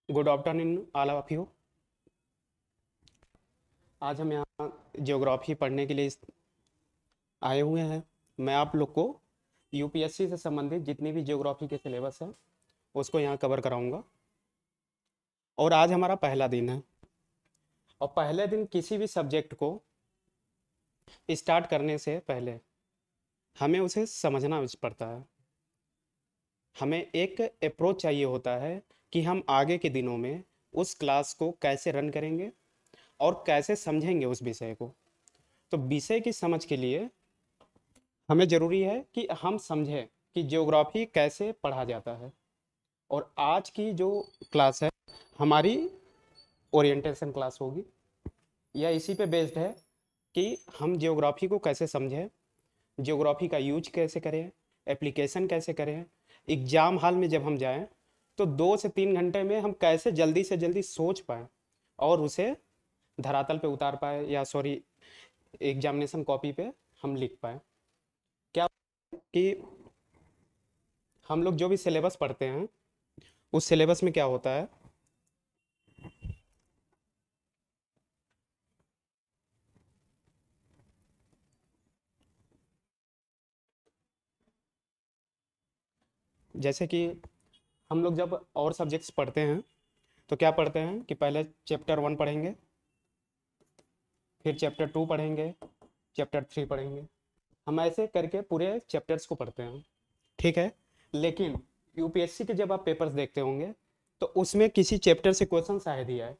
Good afternoon all of you. आज हम यहाँ ज्योग्राफी पढ़ने के लिए आए हुए हैं। मैं आप लोग को यूपीएससी से संबंधित जितनी भी ज्योग्राफी के सिलेबस है उसको यहाँ कवर कराऊंगा। और आज हमारा पहला दिन है और पहले दिन किसी भी सब्जेक्ट को स्टार्ट करने से पहले हमें उसे समझना पड़ता है। हमें एक अप्रोच चाहिए होता है कि हम आगे के दिनों में उस क्लास को कैसे रन करेंगे और कैसे समझेंगे उस विषय को। तो विषय की समझ के लिए हमें ज़रूरी है कि हम समझें कि ज्योग्राफी कैसे पढ़ा जाता है। और आज की जो क्लास है हमारी ओरिएंटेशन क्लास होगी, यह इसी पे बेस्ड है कि हम ज्योग्राफी को कैसे समझें, ज्योग्राफी का यूज कैसे करें, एप्लीकेशन कैसे करें। एग्ज़ाम हॉल में जब हम जाएं तो 2 से 3 घंटे में हम कैसे जल्दी से जल्दी सोच पाएँ और उसे धरातल पे उतार पाए, या सॉरी एग्जामिनेशन कॉपी पे हम लिख पाएँ। क्या कि हम लोग जो भी सिलेबस पढ़ते हैं उस सिलेबस में क्या होता है, जैसे कि हम लोग जब और सब्जेक्ट्स पढ़ते हैं तो क्या पढ़ते हैं कि पहले चैप्टर 1 पढ़ेंगे, फिर चैप्टर 2 पढ़ेंगे, चैप्टर 3 पढ़ेंगे। हम ऐसे करके पूरे चैप्टर्स को पढ़ते हैं, ठीक है। लेकिन यूपीएससी के जब आप पेपर्स देखते होंगे तो उसमें किसी चैप्टर से क्वेश्चन शायद ही आए।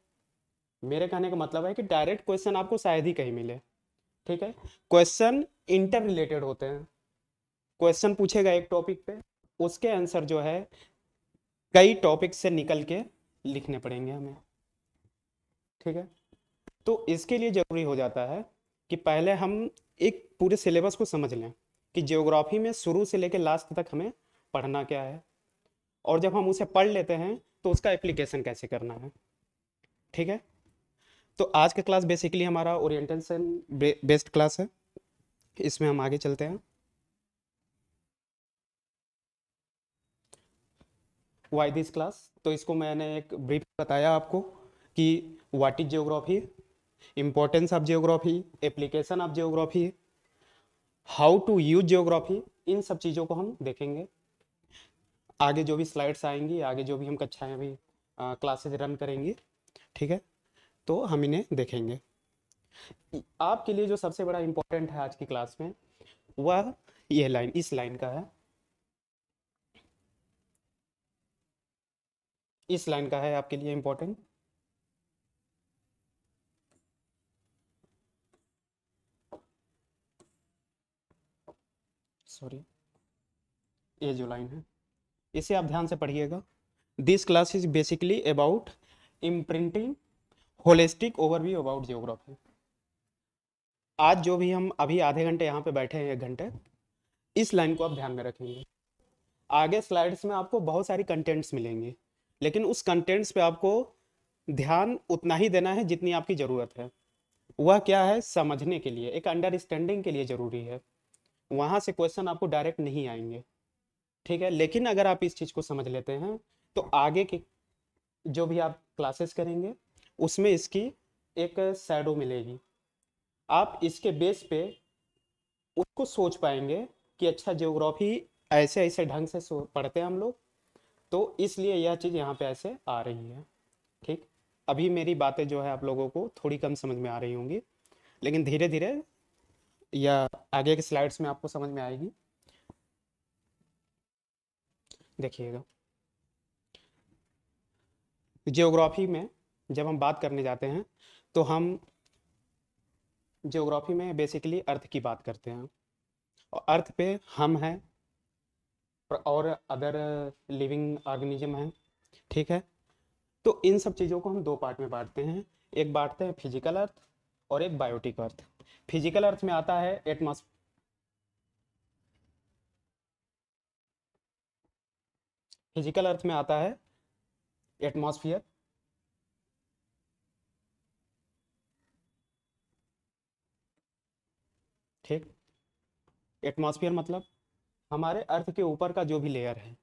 मेरे कहने का मतलब है कि डायरेक्ट क्वेश्चन आपको शायद ही कहीं मिले, ठीक है। क्वेश्चन इंटर रिलेटेड होते हैं। क्वेश्चन पूछेगा एक टॉपिक पे, उसके आंसर जो है कई टॉपिक से निकल के लिखने पड़ेंगे हमें, ठीक है। तो इसके लिए ज़रूरी हो जाता है कि पहले हम एक पूरे सिलेबस को समझ लें कि ज्योग्राफी में शुरू से लेकर लास्ट तक हमें पढ़ना क्या है, और जब हम उसे पढ़ लेते हैं तो उसका एप्लीकेशन कैसे करना है, ठीक है। तो आज का क्लास बेसिकली हमारा ओरिएंटेशन बेस्ड क्लास है। इसमें हम आगे चलते हैं। वाई दिस क्लास, तो इसको मैंने एक ब्रीफ बताया आपको कि what is geography, importance of geography, application of geography, how to use geography. इन सब चीज़ों को हम देखेंगे। आगे जो भी स्लाइड्स आएंगी, आगे जो भी हम कक्षाएं अभी क्लासेज रन करेंगी, ठीक है, तो हम इन्हें देखेंगे। आपके लिए जो सबसे बड़ा इम्पोर्टेंट है आज की क्लास में वह ये लाइन, इस लाइन का है, इस लाइन का है आपके लिए इम्पोर्टेंट। सॉरी, ये जो लाइन है इसे आप ध्यान से पढ़िएगा। This class is basically about imprinting holistic overview about geography. आज जो भी हम अभी आधे घंटे यहाँ पे बैठे हैं, 1 घंटे, इस लाइन को आप ध्यान में रखेंगे। आगे स्लाइड्स में आपको बहुत सारी कंटेंट्स मिलेंगे, लेकिन उस कंटेंट्स पे आपको ध्यान उतना ही देना है जितनी आपकी ज़रूरत है। वह क्या है, समझने के लिए, एक अंडरस्टैंडिंग के लिए ज़रूरी है। वहाँ से क्वेश्चन आपको डायरेक्ट नहीं आएंगे, ठीक है। लेकिन अगर आप इस चीज़ को समझ लेते हैं तो आगे की जो भी आप क्लासेस करेंगे उसमें इसकी एक शैडो मिलेगी। आप इसके बेस पे उसको सोच पाएंगे कि अच्छा ज्योग्राफी ऐसे ऐसे ढंग से पढ़ते हैं हम लोग, तो इसलिए यह चीज़ यहाँ पे ऐसे आ रही है, ठीक। अभी मेरी बातें जो है आप लोगों को थोड़ी कम समझ में आ रही होंगी, लेकिन धीरे धीरे या आगे के स्लाइड्स में आपको समझ में आएगी। देखिएगा, ज्योग्राफी में जब हम बात करने जाते हैं तो हम ज्योग्राफी में बेसिकली अर्थ की बात करते हैं, और अर्थ पे हम हैं और अदर लिविंग ऑर्गेनिज्म हैं, ठीक है। तो इन सब चीज़ों को हम 2 पार्ट में बांटते हैं। एक बांटते हैं फिजिकल अर्थ और एक बायोटिक अर्थ। फिजिकल अर्थ में आता है एटमॉस्फेयर, फिजिकल अर्थ में आता है एटमॉस्फेयर, ठीक। एटमॉस्फेयर मतलब हमारे अर्थ के ऊपर का जो भी लेयर है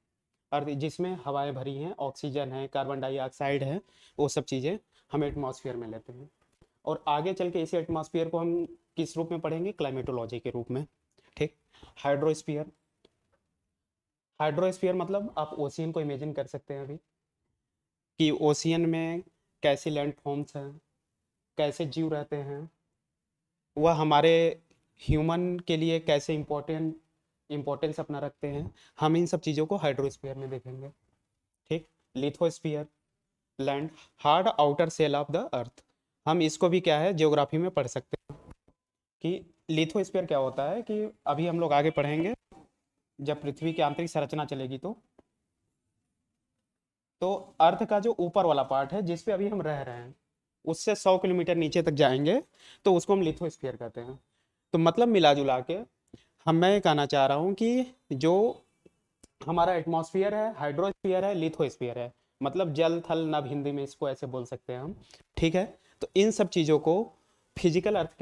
अर्थ जिसमें हवाएं भरी हैं, ऑक्सीजन है, कार्बन डाइऑक्साइड है, वो सब चीज़ें हम एटमॉस्फेयर में लेते हैं। और आगे चल के इसी एटमॉस्फेयर को हम किस रूप में पढ़ेंगे? क्लाइमेटोलॉजी के रूप में। ठीक। हाइड्रोस्फीयर। हाइड्रोस्फीयर मतलब आप ओशियन को इमेजिन कर सकते हैं अभी, कि ओशियन में कैसे लैंड फॉर्म्स हैं, कैसे जीव रहते हैं, वह हमारे ह्यूमन के लिए कैसे इम्पोर्टेंस अपना रखते हैं। हम इन सब चीज़ों को हाइड्रोस्फीयर में देखेंगे। ठीक। Lithosphere, land hard outer shell of the earth. हम इसको भी क्या है, ज्योग्राफी में पढ़ सकते हैं कि लिथोस्फीयर क्या होता है, कि अभी हम लोग आगे पढ़ेंगे जब पृथ्वी की आंतरिक संरचना चलेगी तो अर्थ का जो ऊपर वाला पार्ट है जिस पे अभी हम रह रहे हैं, उससे 100 किलोमीटर नीचे तक जाएंगे तो उसको हम लिथोस्फीयर कहते हैं। तो मतलब मिला जुला के मैं ये कहना चाह रहा हूँ कि जो हमारा एटमॉस्फेयर है, हाइड्रोस्फीयर है, लिथोस्फीयर है, मतलब जल थल नभ, हिंदी में इसको ऐसे बोल सकते हैं हम। ठीक है। तो इन सब चीज़ों को फिजिकल अर्थ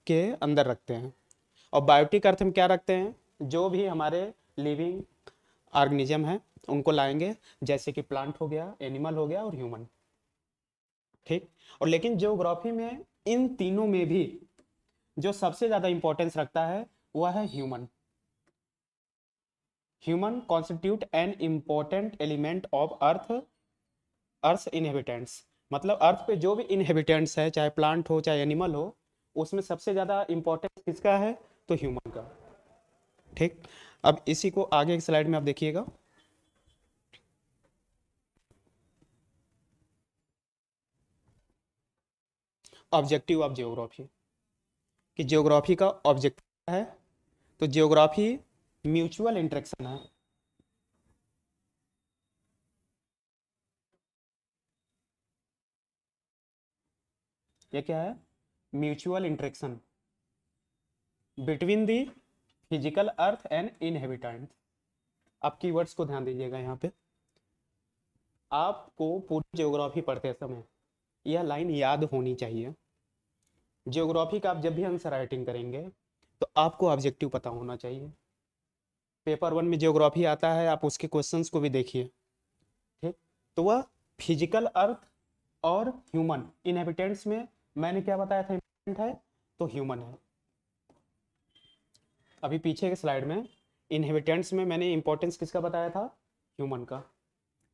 के अंदर रखते हैं। और बायोटिक अर्थ में क्या रखते हैं? जो भी हमारे लिविंग ऑर्गेनिज्म है उनको लाएंगे, जैसे कि प्लांट हो गया, एनिमल हो गया और ह्यूमन। ठीक। और लेकिन ज्योग्राफी में इन तीनों में भी जो सबसे ज्यादा इंपॉर्टेंस रखता है वह है human. Human constitute an important element of earth inhabitants. मतलब अर्थ पे जो भी इनहेबिटेंट्स है, चाहे प्लांट हो चाहे एनिमल हो, उसमें सबसे ज्यादा इंपॉर्टेंस किसका है? तो ह्यूमन का। ठीक। अब इसी को आगे की स्लाइड में आप देखिएगा। ऑब्जेक्टिव ऑफ जियोग्राफी, कि जियोग्राफी का ऑब्जेक्टिव क्या है? तो जियोग्राफी म्यूचुअल इंटरेक्शन है। ये क्या है? Mutual interaction between the physical earth and inhabitant. आप कीवर्ड्स को ध्यान दीजिएगा यहाँ पे। आपको पूरी ज्योग्राफी पढ़ते समय यह लाइन याद होनी चाहिए। ज्योग्राफी का आप जब भी आंसर राइटिंग करेंगे तो आपको ऑब्जेक्टिव पता होना चाहिए। पेपर 1 में ज्योग्राफी आता है, आप उसके क्वेश्चंस को भी देखिए। ठीक। तो वह फिजिकल अर्थ और ह्यूमन इनहेबिटेंट्स में मैंने क्या बताया था इम्पोर्टेंट है? तो ह्यूमन है। अभी पीछे के स्लाइड में इनहेबिटेंट्स में मैंने इंपॉर्टेंस किसका बताया था? ह्यूमन का।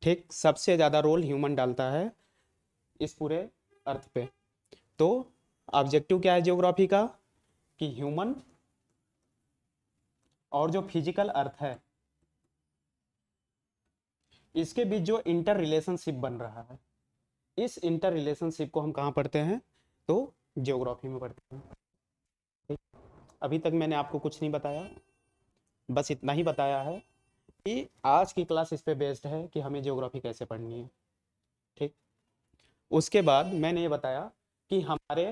ठीक। सबसे ज़्यादा रोल ह्यूमन डालता है इस पूरे अर्थ पे। तो ऑब्जेक्टिव क्या है ज्योग्राफी का? कि ह्यूमन और जो फिजिकल अर्थ है इसके बीच जो इंटर रिलेशनशिप बन रहा है, इस इंटर रिलेशनशिप को हम कहाँ पढ़ते हैं? तो ज्योग्राफी में पढ़ते हैं। ठीक। अभी तक मैंने आपको कुछ नहीं बताया, बस इतना ही बताया है कि आज की क्लास इस पे बेस्ड है कि हमें ज्योग्राफी कैसे पढ़नी है। ठीक। उसके बाद मैंने ये बताया कि हमारे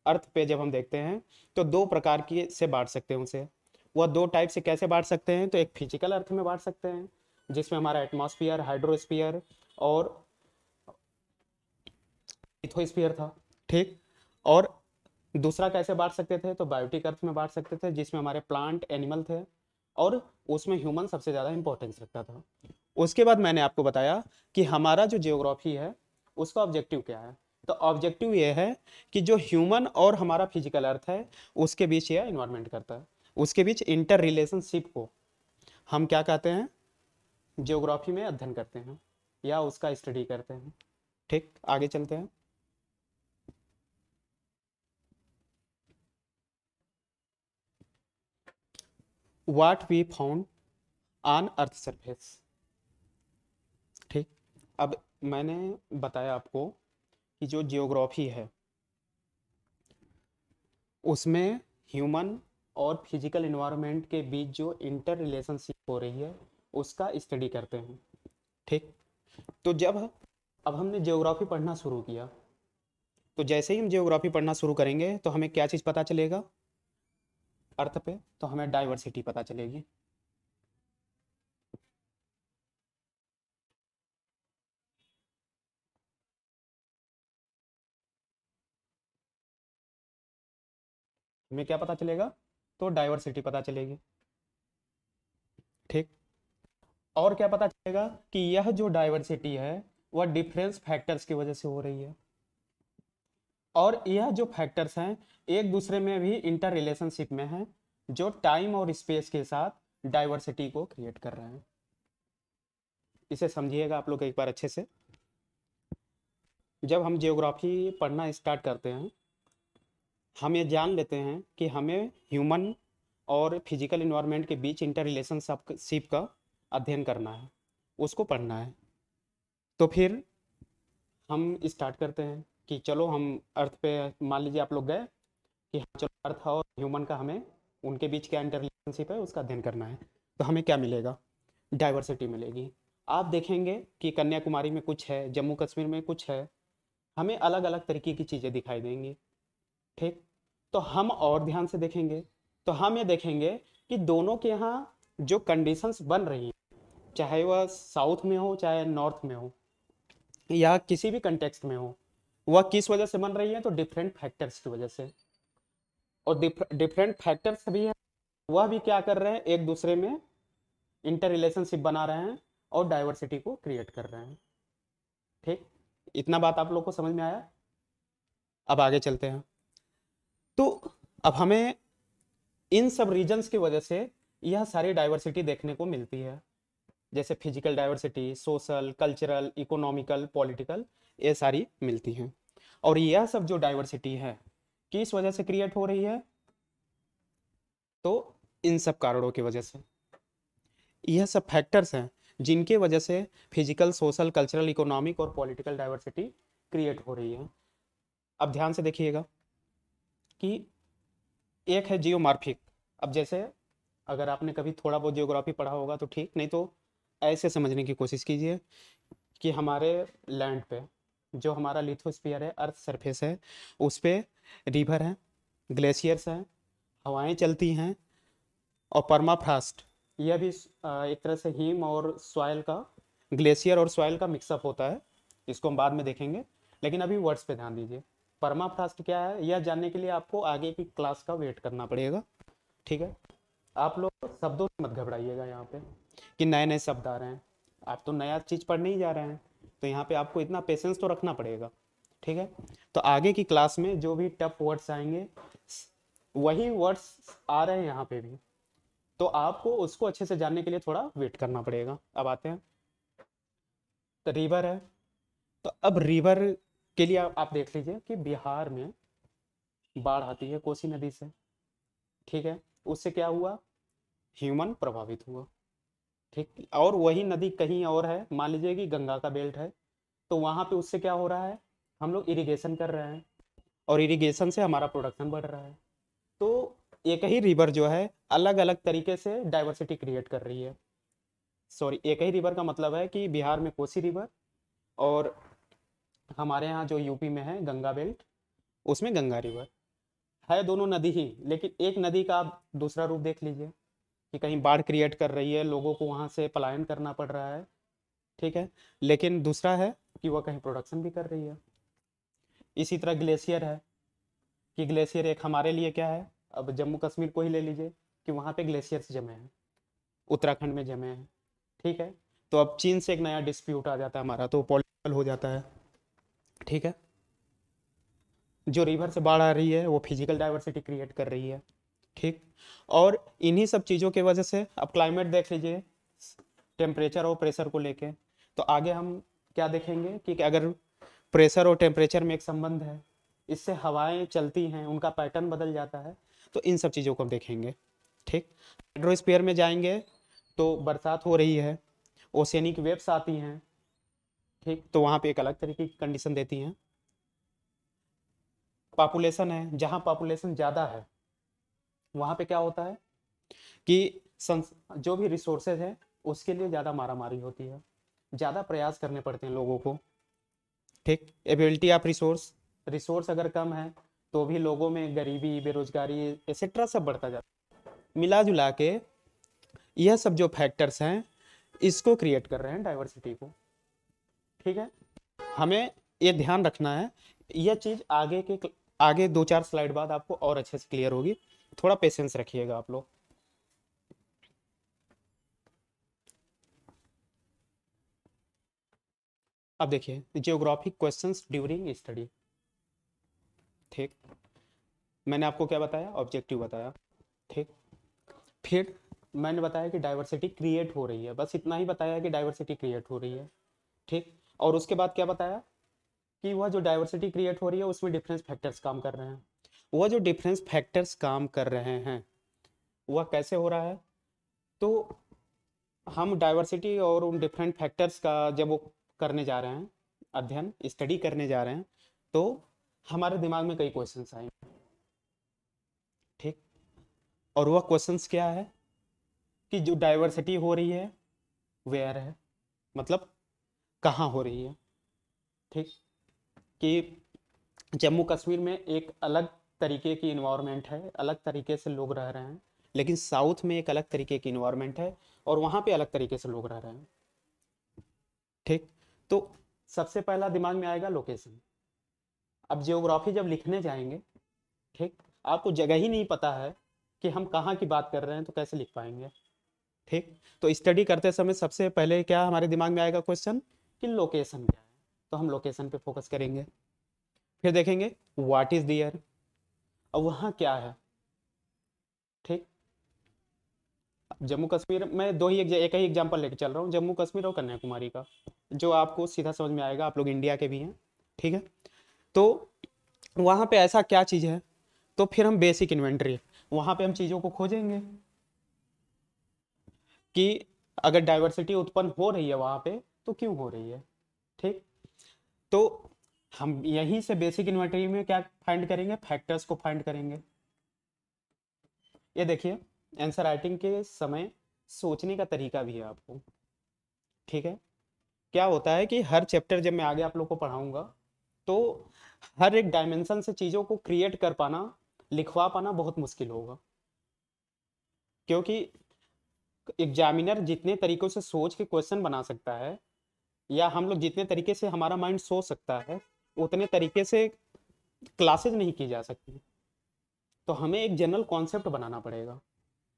अर्थ पे जब हम देखते हैं तो दो प्रकार की से बांट सकते हैं उसे। वह दो टाइप से कैसे बांट सकते हैं? तो एक फिजिकल अर्थ में बांट सकते हैं जिसमें हमारा एटमॉस्फेयर, हाइड्रोस्फीयर और लिथोस्फीयर था। ठीक। और दूसरा कैसे बांट सकते थे? तो बायोटिक अर्थ में बांट सकते थे जिसमें हमारे प्लांट एनिमल थे और उसमें ह्यूमन सबसे ज़्यादा इंपॉर्टेंस रखता था। उसके बाद मैंने आपको बताया कि हमारा जो जियोग्राफी है उसका ऑब्जेक्टिव क्या है। तो ऑब्जेक्टिव ये है कि जो ह्यूमन और हमारा फिजिकल अर्थ है उसके बीच यह इन्वायरमेंट करता है, उसके बीच इंटर रिलेशनशिप को हम क्या कहते हैं? जियोग्राफी में अध्ययन करते हैं या उसका स्टडी करते हैं। ठीक। आगे चलते हैं। What we found on earth surface. ठीक। अब मैंने बताया आपको कि जो जियोग्राफी है उसमें ह्यूमन और फिजिकल इन्वायरमेंट के बीच जो इंटर रिलेशनशिप हो रही है उसका स्टडी करते हैं। ठीक। तो जब अब हमने जियोग्राफी पढ़ना शुरू किया तो जैसे ही हम जियोग्राफी पढ़ना शुरू करेंगे तो हमें क्या चीज़ पता चलेगा अर्थ पे? तो हमें डाइवर्सिटी पता चलेगी। हमें क्या पता चलेगा? तो डाइवर्सिटी पता चलेगी। ठीक। और क्या पता चलेगा कि यह जो डाइवर्सिटी है वह डिफरेंस फैक्टर्स की वजह से हो रही है, और यह जो फैक्टर्स हैं एक दूसरे में भी इंटर रिलेशनशिप में हैं, जो टाइम और स्पेस के साथ डाइवर्सिटी को क्रिएट कर रहे हैं। इसे समझिएगा आप लोग एक बार अच्छे से। जब हम जियोग्राफी पढ़ना स्टार्ट करते हैं, हम ये जान लेते हैं कि हमें ह्यूमन और फिजिकल इन्वायरमेंट के बीच इंटर रिलेशनशिप का अध्ययन करना है, उसको पढ़ना है। तो फिर हम स्टार्ट करते हैं कि चलो हम अर्थ पे, मान लीजिए आप लोग गए कि हाँ चलो अर्थ और ह्यूमन का, हमें उनके बीच क्या इंटर रिलेशनशिप है उसका अध्ययन करना है। तो हमें क्या मिलेगा? डाइवर्सिटी मिलेगी। आप देखेंगे कि कन्याकुमारी में कुछ है, जम्मू कश्मीर में कुछ है, हमें अलग अलग तरीके की चीज़ें दिखाई देंगी। ठीक। तो हम और ध्यान से देखेंगे तो हम ये देखेंगे कि दोनों के यहाँ जो कंडीशंस बन रही हैं, चाहे वह साउथ में हो चाहे नॉर्थ में हो या किसी भी कंटेक्स्ट में हो, वह किस वजह से बन रही है? तो डिफरेंट फैक्टर्स की वजह से। और डिफरेंट फैक्टर्स भी है, वह भी क्या कर रहे हैं? एक दूसरे में इंटर रिलेशनशिप बना रहे हैं और डाइवर्सिटी को क्रिएट कर रहे हैं। ठीक। इतना बात आप लोग को समझ में आया? अब आगे चलते हैं। तो अब हमें इन सब रीजन्स की वजह से यह सारी डाइवर्सिटी देखने को मिलती है, जैसे physical diversity, social, cultural, economical, political, ये सारी मिलती हैं। और यह सब जो डाइवर्सिटी है किस वजह से क्रिएट हो रही है? तो इन सब कारणों की वजह से। यह सब फैक्टर्स हैं जिनके वजह से फिजिकल, सोशल, कल्चरल, इकोनॉमिक और पॉलिटिकल डाइवर्सिटी क्रिएट हो रही है। अब ध्यान से देखिएगा कि एक है जियोमार्फिक। अब जैसे अगर आपने कभी थोड़ा बहुत जियोग्राफी पढ़ा होगा तो ठीक, नहीं तो ऐसे समझने की कोशिश कीजिए कि हमारे लैंड पे जो हमारा लिथोस्फीयर है, अर्थ सरफेस है, उस पे रिवर है, ग्लेशियर्स हैं, हवाएं चलती हैं, और परमाफ्रास्ट, यह भी एक तरह से हिम और सॉइल का, ग्लेशियर और सॉइल का मिक्सअप होता है। इसको हम बाद में देखेंगे, लेकिन अभी वर्ड्स पे ध्यान दीजिए। परमाफ्रास्ट क्या है यह जानने के लिए आपको आगे की क्लास का वेट करना पड़ेगा। ठीक है। आप लोग शब्दों से मत घबराइएगा यहाँ पे कि नए नए शब्द आ रहे हैं, आप तो नया चीज़ पढ़ने ही जा रहे हैं, तो यहाँ पे आपको इतना पेशेंस तो रखना पड़ेगा। ठीक है। तो आगे की क्लास में जो भी टफ वर्ड्स आएंगे वही वर्ड्स आ रहे हैं यहाँ पे भी, तो आपको उसको अच्छे से जानने के लिए थोड़ा वेट करना पड़ेगा। अब आते हैं, तो रिवर है। तो अब रिवर के लिए आप देख लीजिए कि बिहार में बाढ़ आती है कोसी नदी से। ठीक है। उससे क्या हुआ? ह्यूमन प्रभावित हुआ। ठीक। और वही नदी कहीं और है, मान लीजिए कि गंगा का बेल्ट है, तो वहाँ पे उससे क्या हो रहा है? हम लोग इरिगेशन कर रहे हैं, और इरिगेशन से हमारा प्रोडक्शन बढ़ रहा है। तो एक ही रिवर जो है अलग अलग तरीके से डाइवर्सिटी क्रिएट कर रही है। सॉरी, एक ही रिवर का मतलब है कि बिहार में कोसी रिवर, और हमारे यहाँ जो यूपी में है गंगा बेल्ट, उसमें गंगा रिवर है। दोनों नदी ही, लेकिन एक नदी का आप दूसरा रूप देख लीजिए कि कहीं बाढ़ क्रिएट कर रही है, लोगों को वहाँ से पलायन करना पड़ रहा है। ठीक है। लेकिन दूसरा है कि वह कहीं प्रोडक्शन भी कर रही है। इसी तरह ग्लेशियर है कि ग्लेशियर एक हमारे लिए क्या है? अब जम्मू कश्मीर को ही ले लीजिए कि वहाँ पे ग्लेशियर्स जमे हैं, उत्तराखंड में जमे हैं। ठीक है। तो अब चीन से एक नया डिस्प्यूट आ जाता है हमारा, तो पॉलिटिकल हो जाता है। ठीक है। जो रिवर से बाढ़ आ रही है वो फिजिकल डाइवर्सिटी क्रिएट कर रही है। ठीक। और इन्हीं सब चीज़ों की वजह से अब क्लाइमेट देख लीजिए, टेम्परेचर और प्रेशर को लेके, तो आगे हम क्या देखेंगे कि अगर प्रेशर और टेम्परेचर में एक संबंध है, इससे हवाएं चलती हैं, उनका पैटर्न बदल जाता है, तो इन सब चीज़ों को हम देखेंगे। ठीक। हाइड्रोस्फीयर में जाएंगे तो बरसात हो रही है, ओशियनिक वेव्स आती हैं। ठीक। तो वहाँ पे एक अलग तरीके की कंडीशन देती हैं। पॉपुलेशन है, जहाँ पॉपुलेशन ज़्यादा है वहाँ पे क्या होता है कि जो भी रिसोर्सेज है उसके लिए ज़्यादा मारामारी होती है, ज़्यादा प्रयास करने पड़ते हैं लोगों को। ठीक। एबिलिटी ऑफ रिसोर्स, रिसोर्स अगर कम है तो भी लोगों में गरीबी, बेरोजगारी, एक्सेट्रा सब बढ़ता जाता है। मिला जुला के यह सब जो फैक्टर्स हैं इसको क्रिएट कर रहे हैं डाइवर्सिटी को। ठीक है। हमें ये ध्यान रखना है, यह चीज़ आगे 2-4 स्लाइड बाद आपको और अच्छे से क्लियर होगी। थोड़ा पेशेंस रखिएगा आप लोग। अब देखिए जियोग्राफिक क्वेश्चंस ड्यूरिंग स्टडी। ठीक, मैंने आपको क्या बताया, ऑब्जेक्टिव बताया। ठीक, फिर मैंने बताया कि डाइवर्सिटी क्रिएट हो रही है, बस इतना ही बताया कि डाइवर्सिटी क्रिएट हो रही है। ठीक, और उसके बाद क्या बताया कि वह जो डाइवर्सिटी क्रिएट हो रही है उसमें डिफरेंस फैक्टर्स काम कर रहे हैं। वह जो डिफरेंस फैक्टर्स काम कर रहे हैं वह कैसे हो रहा है, तो हम डाइवर्सिटी और उन डिफरेंट फैक्टर्स का जब वो करने जा रहे हैं, अध्ययन स्टडी करने जा रहे हैं, तो हमारे दिमाग में कई क्वेश्चंस आएंगे। ठीक, और वह क्वेश्चंस क्या है कि जो डाइवर्सिटी हो रही है वेयर है, मतलब कहाँ हो रही है। ठीक, कि जम्मू कश्मीर में एक अलग तरीके की इन्वायरमेंट है, अलग तरीके से लोग रह रहे हैं, लेकिन साउथ में एक अलग तरीके की इन्वायरमेंट है और वहाँ पे अलग तरीके से लोग रह रहे हैं। ठीक, तो सबसे पहला दिमाग में आएगा लोकेशन। अब जियोग्राफी जब लिखने जाएंगे, ठीक, आपको जगह ही नहीं पता है कि हम कहाँ की बात कर रहे हैं तो कैसे लिख पाएंगे। ठीक, तो स्टडी करते समय सबसे पहले क्या हमारे दिमाग में आएगा क्वेश्चन कि लोकेशन क्या है, तो हम लोकेशन पे फोकस करेंगे। फिर देखेंगे व्हाट इज दियर, अब वहाँ क्या है। ठीक, जम्मू कश्मीर में एक ही एग्जांपल लेके चल रहा हूँ, जम्मू कश्मीर और कन्याकुमारी का, जो आपको सीधा समझ में आएगा, आप लोग इंडिया के भी हैं। ठीक है, तो वहाँ पे ऐसा क्या चीज़ है, तो फिर हम बेसिक इन्वेंटरी वहाँ पे हम चीज़ों को खोजेंगे कि अगर डाइवर्सिटी उत्पन्न हो रही है वहाँ पे तो क्यों हो रही है। ठीक, तो हम यहीं से बेसिक इन्वेंटरी में क्या फाइंड करेंगे, फैक्टर्स को फाइंड करेंगे। ये देखिए आंसर राइटिंग के समय सोचने का तरीका भी है आपको। ठीक है, क्या होता है कि हर चैप्टर जब मैं आगे आप लोग को पढ़ाऊंगा तो हर एक डायमेंशन से चीज़ों को क्रिएट कर पाना, लिखवा पाना बहुत मुश्किल होगा, क्योंकि एग्जामिनर जितने तरीकों से सोच के क्वेश्चन बना सकता है, या हम लोग जितने तरीके से हमारा माइंड सोच सकता है, उतने तरीके से क्लासेज नहीं की जा सकती। तो हमें एक जनरल कॉन्सेप्ट बनाना पड़ेगा।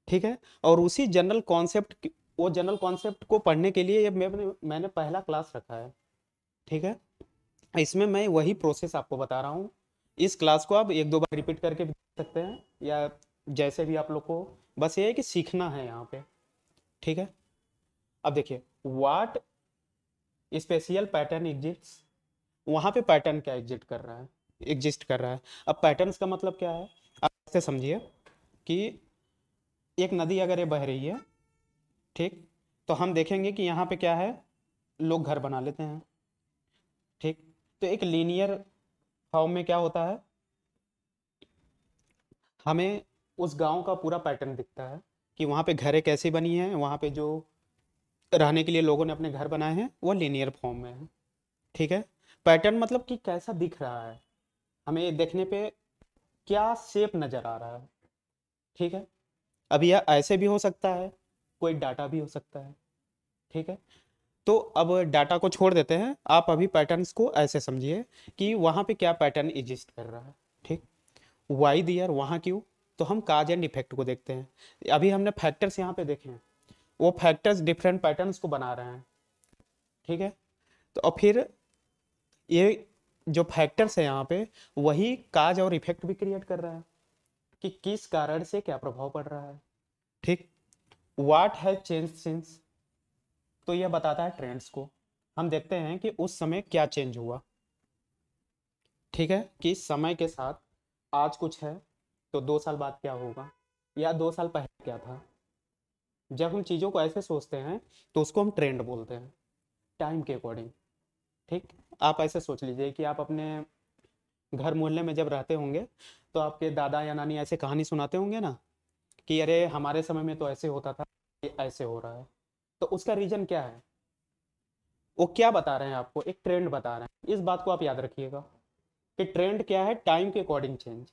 ठीक है, और उसी जनरल कॉन्सेप्ट, वो जनरल कॉन्सेप्ट को पढ़ने के लिए ये मैंने पहला क्लास रखा है। ठीक है, इसमें मैं वही प्रोसेस आपको बता रहा हूँ। इस क्लास को आप एक दो बार रिपीट करके भी देख सकते हैं, या जैसे भी आप लोग को, बस ये है कि सीखना है यहाँ पे। ठीक है, अब देखिए व्हाट स्पेशल पैटर्न एग्जिस्ट, वहाँ पे पैटर्न क्या एग्जिस्ट कर रहा है। अब पैटर्न्स का मतलब क्या है, आप ऐसे समझिए कि एक नदी अगर ये बह रही है, ठीक, तो हम देखेंगे कि यहाँ पे क्या है, लोग घर बना लेते हैं। ठीक, तो एक लीनियर फॉर्म में क्या होता है, हमें उस गांव का पूरा पैटर्न दिखता है कि वहाँ पे घरें कैसी बनी हैं, वहाँ पे जो रहने के लिए लोगों ने अपने घर बनाए हैं वो लीनियर फॉर्म में है। ठीक है, पैटर्न मतलब कि कैसा दिख रहा है, हमें देखने पे क्या शेप नजर आ रहा है। ठीक है, अब यह ऐसे भी हो सकता है, कोई डाटा भी हो सकता है। ठीक है, तो अब डाटा को छोड़ देते हैं, आप अभी पैटर्न्स को ऐसे समझिए कि वहाँ पे क्या पैटर्न एग्जिस्ट कर रहा है। ठीक, वाई दियर वहाँ क्यों, तो हम काज एंड इफेक्ट को देखते हैं। अभी हमने फैक्टर्स यहाँ पे देखे हैं, वो फैक्टर्स डिफरेंट पैटर्न्स को बना रहे हैं। ठीक है, तो और फिर ये जो फैक्टर्स है यहाँ पे वही काज और इफेक्ट भी क्रिएट कर रहा है कि किस कारण से क्या प्रभाव पड़ रहा है। ठीक, व्हाट हैज चेंज सिंस, तो यह बताता है ट्रेंड्स को। हम देखते हैं कि उस समय क्या चेंज हुआ। ठीक है, कि समय के साथ आज कुछ है तो 2 साल बाद क्या होगा, या 2 साल पहले क्या था। जब हम चीज़ों को ऐसे सोचते हैं तो उसको हम ट्रेंड बोलते हैं, टाइम के अकॉर्डिंग। ठीक, आप ऐसे सोच लीजिए कि आप अपने घर मोहल्ले में जब रहते होंगे तो आपके दादा या नानी ऐसे कहानी सुनाते होंगे ना कि अरे हमारे समय में तो ऐसे होता था, ये ऐसे हो रहा है। तो उसका रीजन क्या है, वो क्या बता रहे हैं आपको, एक ट्रेंड बता रहे हैं। इस बात को आप याद रखिएगा कि ट्रेंड क्या है, टाइम के अकॉर्डिंग चेंज।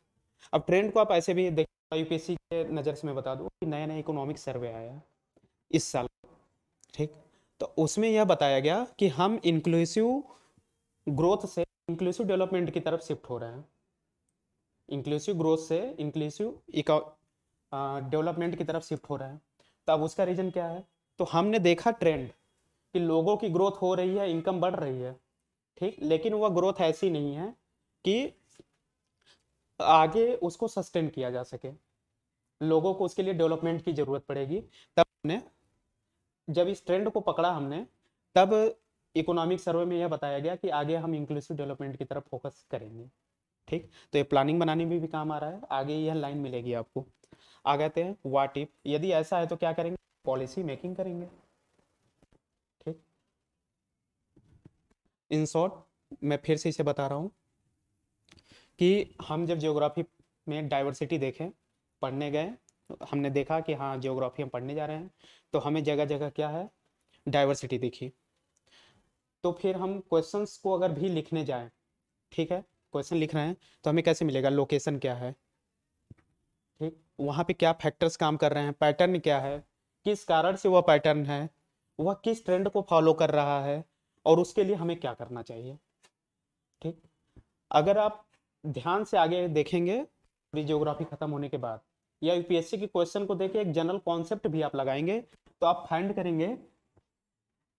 अब ट्रेंड को आप ऐसे भी देखिए, यूपीएससी के नज़र से मैं बता दूं कि नया नया इकोनॉमिक सर्वे आया इस साल। ठीक, तो उसमें यह बताया गया कि हम इंक्लूसिव ग्रोथ से इंक्लूसिव डेवलपमेंट की तरफ शिफ्ट हो रहे हैं, इंक्लूसिव ग्रोथ से इंक्लूसिव डेवलपमेंट की तरफ शिफ्ट हो रहे हैं। तो अब उसका रीजन क्या है, तो हमने देखा ट्रेंड कि लोगों की ग्रोथ हो रही है, इनकम बढ़ रही है, ठीक, लेकिन वह ग्रोथ ऐसी नहीं है कि आगे उसको सस्टेन किया जा सके, लोगों को उसके लिए डेवलपमेंट की जरूरत पड़ेगी। तब हमने, जब इस ट्रेंड को पकड़ा हमने, तब इकोनॉमिक सर्वे में यह बताया गया कि आगे हम इंक्लूसिव डेवलपमेंट की तरफ फोकस करेंगे। ठीक, तो ये प्लानिंग बनाने में भी काम आ रहा है, आगे यह लाइन मिलेगी आपको। आ गए हैं व्हाट इफ, यदि ऐसा है तो क्या करेंगे, पॉलिसी मेकिंग करेंगे। ठीक, इन शॉर्ट मैं फिर से इसे बता रहा हूँ कि हम जब ज्योग्राफी में डाइवर्सिटी देखें, पढ़ने गए, हमने देखा कि हाँ ज्योग्राफी हम पढ़ने जा रहे हैं, तो हमें जगह जगह क्या है, डाइवर्सिटी दिखी। तो फिर हम क्वेश्चंस को अगर भी लिखने जाएं, ठीक है, क्वेश्चन लिख रहे हैं तो हमें कैसे मिलेगा, लोकेशन क्या है, ठीक, वहाँ पे क्या फैक्टर्स काम कर रहे हैं, पैटर्न क्या है, किस कारण से वह पैटर्न है, वह किस ट्रेंड को फॉलो कर रहा है, और उसके लिए हमें क्या करना चाहिए। ठीक, अगर आप ध्यान से आगे देखेंगे पूरी ज्योग्राफी खत्म होने के बाद, या यूपीएससी के क्वेश्चन को देके एक जनरल कॉन्सेप्ट भी आप लगाएंगे, तो आप फाइंड करेंगे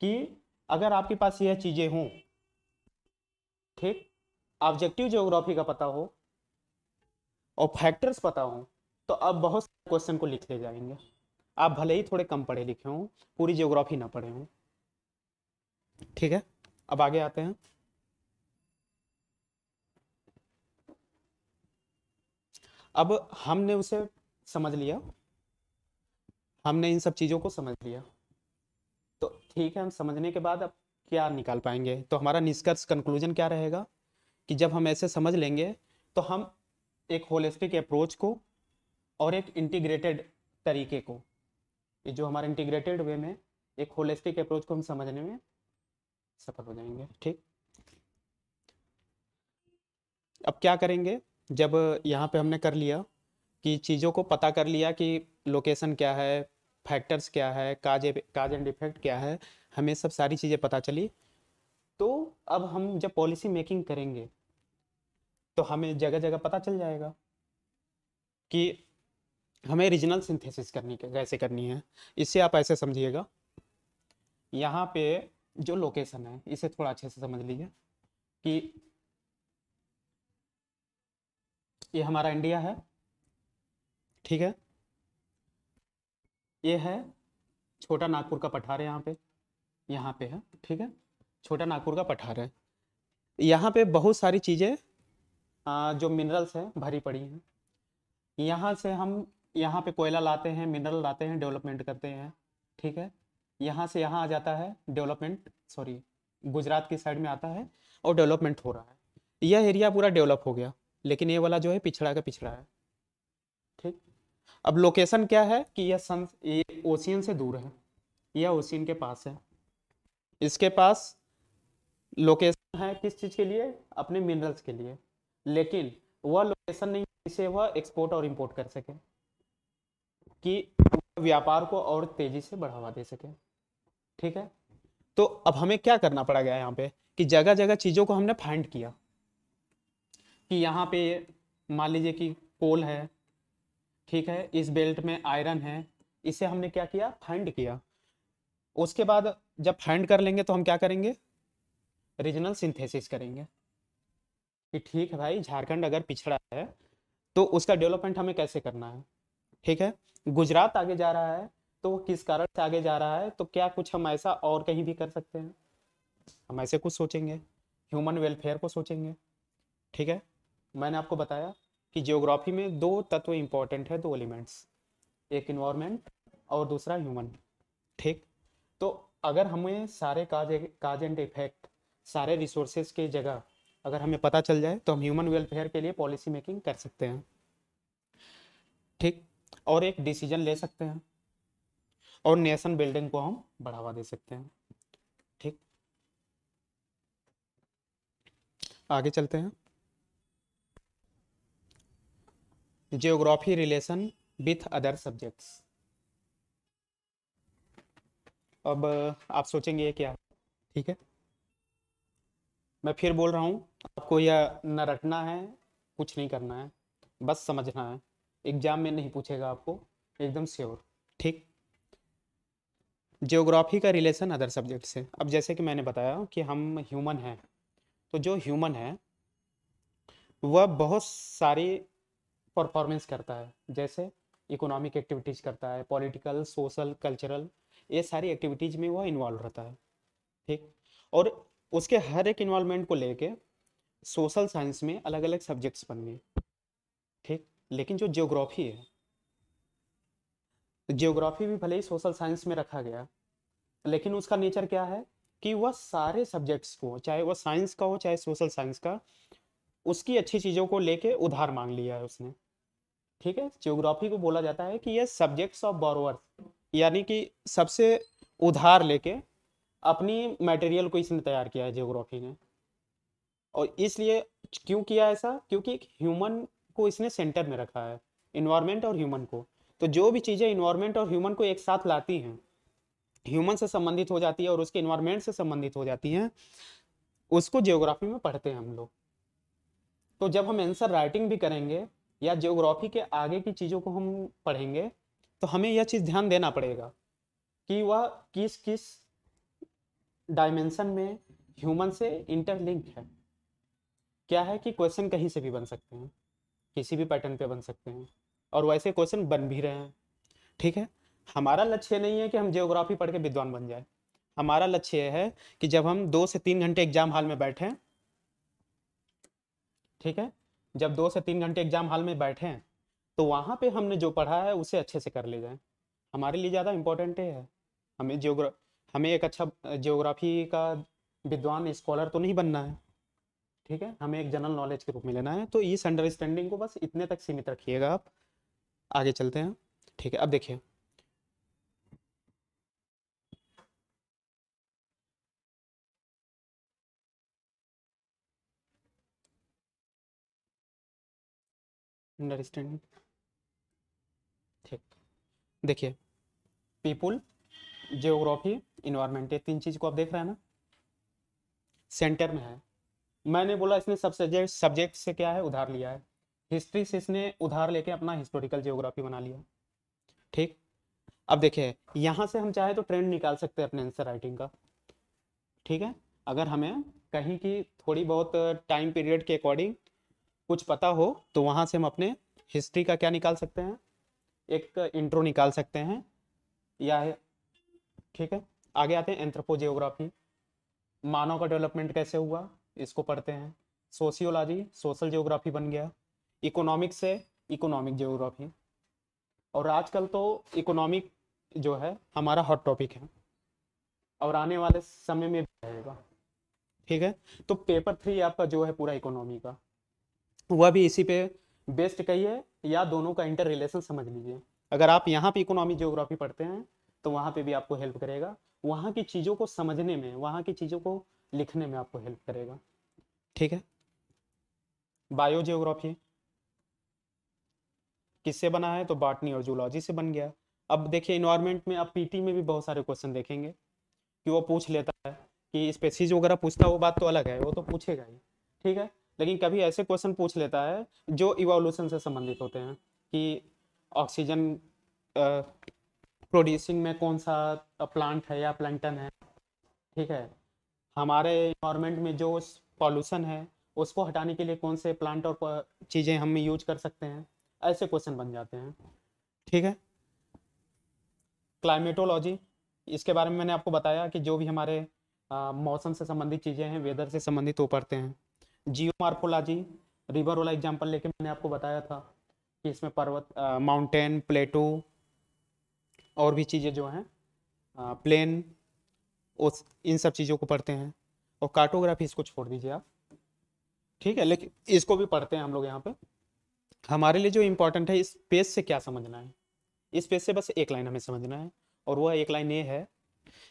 कि अगर आपके पास यह चीजें हों, ठीक, ऑब्जेक्टिव ज्योग्राफी का पता हो और फैक्टर्स पता हो, तो अब बहुत सारे क्वेश्चन को लिख ले जाएंगे। आप भले ही थोड़े कम पढ़े लिखे हों, पूरी ज्योग्राफी ना पढ़े हों। ठीक है, अब आगे आते हैं। अब हमने उसे समझ लिया, हमने इन सब चीज़ों को समझ लिया, तो ठीक है, हम समझने के बाद अब क्या निकाल पाएंगे, तो हमारा निष्कर्ष कंक्लूजन क्या रहेगा कि जब हम ऐसे समझ लेंगे तो हम एक होलिस्टिक अप्रोच को और एक इंटीग्रेटेड तरीके को, ये जो हमारा इंटीग्रेटेड वे में एक होलिस्टिक अप्रोच को हम समझने में सफल हो जाएंगे। ठीक, अब क्या करेंगे, जब यहाँ पे हमने कर लिया कि चीज़ों को पता कर लिया कि लोकेशन क्या है, फैक्टर्स क्या है, काज एंड इफेक्ट क्या है, हमें सब सारी चीज़ें पता चली, तो अब हम जब पॉलिसी मेकिंग करेंगे तो हमें जगह जगह पता चल जाएगा कि हमें रीजनल सिंथेसिस करनी कैसे करनी है। इससे आप ऐसे समझिएगा, यहाँ पे जो लोकेशन है इसे थोड़ा अच्छे से समझ लीजिए कि ये हमारा इंडिया है, ठीक है, ये है छोटा नागपुर का पठार है, यहाँ पे है, ठीक है, छोटा नागपुर का पठार है। यहाँ पे बहुत सारी चीज़ें जो मिनरल्स हैं भरी पड़ी हैं, यहाँ से हम यहाँ पे कोयला लाते हैं, मिनरल लाते हैं, डेवलपमेंट करते हैं। ठीक है, यहाँ से यहाँ आ जाता है डेवलपमेंट, सॉरी गुजरात की साइड में आता है और डेवलपमेंट हो रहा है, यह एरिया पूरा डेवलप हो गया, लेकिन ये वाला जो है पिछड़ा का पिछड़ा है। ठीक, अब लोकेशन क्या है कि ये ओशियन से दूर है, यह ओशियन के पास है, इसके पास लोकेशन है किस चीज़ के लिए, अपने मिनरल्स के लिए, लेकिन वह लोकेशन नहीं जिसे वह एक्सपोर्ट और इंपोर्ट कर सके, कि व्यापार को और तेजी से बढ़ावा दे सके। ठीक है, तो अब हमें क्या करना पड़ा गया यहाँ पे कि जगह जगह चीज़ों को हमने फाइंड किया कि यहाँ पे मान लीजिए कि कोल है, ठीक है, इस बेल्ट में आयरन है, इसे हमने क्या किया, फाइंड किया। उसके बाद जब फाइंड कर लेंगे तो हम क्या करेंगे, रीजनल सिंथेसिस करेंगे कि ठीक है भाई, झारखंड अगर पिछड़ा है तो उसका डेवलपमेंट हमें कैसे करना है। ठीक है, गुजरात आगे जा रहा है तो वो किस कारण से आगे जा रहा है, तो क्या कुछ हम ऐसा और कहीं भी कर सकते हैं, हम ऐसे कुछ सोचेंगे, ह्यूमन वेलफेयर को सोचेंगे। ठीक है, मैंने आपको बताया कि जियोग्राफी में दो तत्व इंपॉर्टेंट है, दो एलिमेंट्स, एक इन्वायरमेंट और दूसरा ह्यूमन। ठीक, तो अगर हमें सारे काज एंड इफेक्ट, सारे रिसोर्सेज की जगह अगर हमें पता चल जाए तो हम ह्यूमन वेलफेयर के लिए पॉलिसी मेकिंग कर सकते हैं। ठीक, और एक डिसीजन ले सकते हैं और नेशन बिल्डिंग को हम बढ़ावा दे सकते हैं। ठीक, आगे चलते हैं, geography relation with other subjects. अब आप सोचेंगे ये क्या है, ठीक है, मैं फिर बोल रहा हूँ, आपको यह न रटना है, कुछ नहीं करना है, बस समझना है, एग्जाम में नहीं पूछेगा आपको, एकदम श्योर। ठीक, जियोग्राफी का रिलेशन अदर सब्जेक्ट से, अब जैसे कि मैंने बताया कि हम ह्यूमन हैं तो जो ह्यूमन है वह बहुत सारी परफॉर्मेंस करता है, जैसे इकोनॉमिक एक्टिविटीज़ करता है, पॉलिटिकल, सोशल, कल्चरल, ये सारी एक्टिविटीज़ में वह इन्वॉल्व रहता है। ठीक। और उसके हर एक इन्वॉल्वमेंट को लेके सोशल साइंस में अलग अलग सब्जेक्ट्स बन गए। ठीक। लेकिन जो जियोग्राफी है, जियोग्राफी भी भले ही सोशल साइंस में रखा गया, लेकिन उसका नेचर क्या है कि वह सारे सब्जेक्ट्स को, चाहे वह साइंस का हो चाहे सोशल साइंस का, उसकी अच्छी चीज़ों को लेके उधार मांग लिया है उसने। ठीक है। जियोग्राफी को बोला जाता है कि ये सब्जेक्ट्स ऑफ बोरोवर्स, यानी कि सबसे उधार लेके अपनी मटेरियल को इसने तैयार किया है जियोग्राफी ने। और इसलिए क्यों किया ऐसा, क्योंकि ह्यूमन को इसने सेंटर में रखा है, इन्वायरमेंट और ह्यूमन को। तो जो भी चीज़ें इन्वायरमेंट और ह्यूमन को एक साथ लाती हैं, ह्यूमन से संबंधित हो जाती है और उसके इन्वायरमेंट से संबंधित हो जाती हैं, उसको जियोग्राफी में पढ़ते हैं हम लोग। तो जब हम आंसर राइटिंग भी करेंगे या जियोग्राफी के आगे की चीज़ों को हम पढ़ेंगे, तो हमें यह चीज़ ध्यान देना पड़ेगा कि वह किस किस डायमेंशन में ह्यूमन से इंटरलिंक है। क्या है कि क्वेश्चन कहीं से भी बन सकते हैं, किसी भी पैटर्न पे बन सकते हैं, और वैसे क्वेश्चन बन भी रहे हैं। ठीक है। हमारा लक्ष्य नहीं है कि हम जियोग्राफी पढ़ के विद्वान बन जाए। हमारा लक्ष्य यह है कि जब हम 2 से 3 घंटे एग्जाम हॉल में बैठें, ठीक है, जब 2 से 3 घंटे एग्जाम हॉल में बैठें, तो वहाँ पे हमने जो पढ़ा है उसे अच्छे से कर ले जाए। हमारे लिए ज़्यादा इम्पोर्टेंट है, हमें हमें एक अच्छा जियोग्राफी का विद्वान स्कॉलर तो नहीं बनना है। ठीक है। हमें एक जनरल नॉलेज के रूप में लेना है। तो इस अंडरस्टैंडिंग को बस इतने तक सीमित रखिएगा आप। आगे चलते हैं। ठीक है। अब देखिए, अंडरस्टैंडिंग। ठीक। देखिए, पीपुल, जियोग्राफी, इन्वायरमेंट, ये 3 चीज़ को आप देख रहे हैं ना, सेंटर में है। मैंने बोला इसने सब सब्जेक्ट से क्या है उधार लिया है। हिस्ट्री से इसने उधार लेके अपना हिस्टोरिकल जियोग्राफी बना लिया। ठीक। अब देखिए, यहाँ से हम चाहे तो ट्रेंड निकाल सकते हैं अपने आंसर राइटिंग का। ठीक है। अगर हमें कहीं की थोड़ी बहुत टाइम पीरियड के अकॉर्डिंग कुछ पता हो, तो वहाँ से हम अपने हिस्ट्री का क्या निकाल सकते हैं, एक इंट्रो निकाल सकते हैं, या ठीक है। आगे आते हैं एंथ्रोपो जियोग्राफी, मानव का डेवलपमेंट कैसे हुआ, इसको पढ़ते हैं। सोशियोलॉजी, सोशल जियोग्राफी बन गया। इकोनॉमिक से इकोनॉमिक जियोग्राफी। और आजकल तो इकोनॉमिक जो है हमारा हॉट टॉपिक है और आने वाले समय में भी रहेगा। ठीक है। तो पेपर 3 आपका जो है पूरा इकोनॉमी का, वह भी इसी पे बेस्ड कहिए या दोनों का इंटर रिलेशन समझ लीजिए। अगर आप यहाँ पे इकोनॉमी जियोग्राफी पढ़ते हैं तो वहाँ पे भी आपको हेल्प करेगा, वहाँ की चीज़ों को समझने में, वहाँ की चीज़ों को लिखने में आपको हेल्प करेगा। ठीक है। बायो जियोग्राफी किससे बना है, तो बॉटनी और जूलॉजी से बन गया। अब देखिए, इन्वायरमेंट में आप पीटी में भी बहुत सारे क्वेश्चन देखेंगे कि वो पूछ लेता है कि स्पेसीज वगैरह पूछता है, वो बात तो अलग है, वो तो पूछेगा ही। ठीक है। लेकिन कभी ऐसे क्वेश्चन पूछ लेता है जो इवोल्यूशन से संबंधित होते हैं कि ऑक्सीजन प्रोड्यूसिंग में कौन सा प्लांट है या प्लैंटन है। ठीक है। हमारे इन्वायरमेंट में जो पॉल्यूशन है उसको हटाने के लिए कौन से प्लांट और चीज़ें हम यूज कर सकते हैं, ऐसे क्वेश्चन बन जाते हैं। ठीक है। क्लाइमेटोलॉजी, इसके बारे में मैंने आपको बताया कि जो भी हमारे मौसम से संबंधित चीज़ें हैं, वेदर से संबंधित वो पढ़ते हैं। जियोमार्फोलॉजी, रिवर वाला एग्जाम्पल लेके मैंने आपको बताया था कि इसमें पर्वत, माउंटेन, प्लेटू और भी चीज़ें जो हैं, प्लेन, उस इन सब चीज़ों को पढ़ते हैं। और कार्टोग्राफी इसको छोड़ दीजिए आप। ठीक है। लेकिन इसको भी पढ़ते हैं हम लोग यहाँ पे। हमारे लिए जो इम्पोर्टेंट है, इस पेज से क्या समझना है, इस पेज से बस एक लाइन हमें समझना है, और वह एक लाइन ये है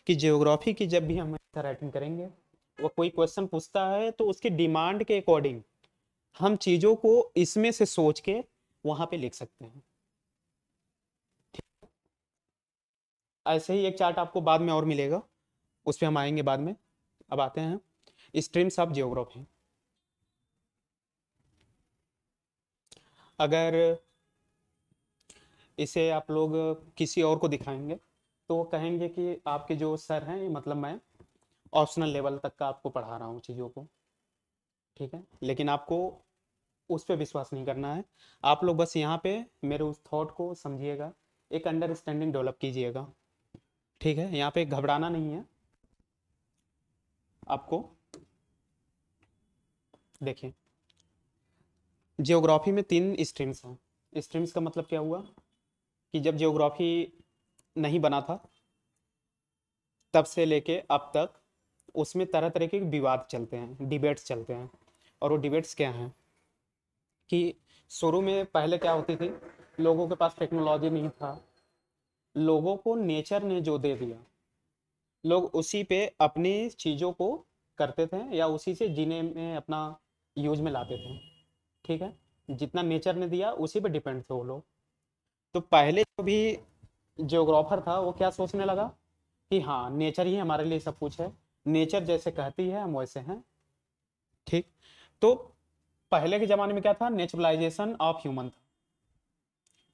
कि जियोग्राफी की जब भी हम राइटिंग करेंगे, वो कोई क्वेश्चन पूछता है तो उसकी डिमांड के अकॉर्डिंग हम चीज़ों को इसमें से सोच के वहाँ पे लिख सकते हैं। ऐसे ही एक चार्ट आपको बाद में और मिलेगा, उस पर हम आएंगे बाद में। अब आते हैं स्ट्रीम्स ऑफ जियोग्राफी। अगर इसे आप लोग किसी और को दिखाएंगे तो वो कहेंगे कि आपके जो सर हैं, मतलब मैं ऑप्शनल लेवल तक का आपको पढ़ा रहा हूँ चीज़ों को। ठीक है, लेकिन आपको उस पर विश्वास नहीं करना है। आप लोग बस यहाँ पे मेरे उस थॉट को समझिएगा, एक अंडरस्टैंडिंग डेवलप कीजिएगा। ठीक है, यहाँ पे घबराना नहीं है आपको। देखिए, जियोग्राफी में 3 स्ट्रीम्स हैं। स्ट्रीम्स का मतलब क्या हुआ कि जब जियोग्राफी नहीं बना था तब से लेके अब तक उसमें तरह तरह के विवाद चलते हैं, डिबेट्स चलते हैं। और वो डिबेट्स क्या हैं कि शुरू में पहले क्या होती थी, लोगों के पास टेक्नोलॉजी नहीं था, लोगों को नेचर ने जो दे दिया, लोग उसी पे अपनी चीज़ों को करते थे या उसी से जीने में अपना यूज में लाते थे। ठीक है, जितना नेचर ने दिया उसी पे डिपेंड थे वो लोग। तो पहले जो भी जियोग्राफर था वो क्या सोचने लगा कि हाँ, नेचर ही हमारे लिए सब कुछ है, नेचर जैसे कहती है हम वैसे हैं। ठीक, तो पहले के ज़माने में क्या था, नेचुरलाइजेशन ऑफ ह्यूमन था।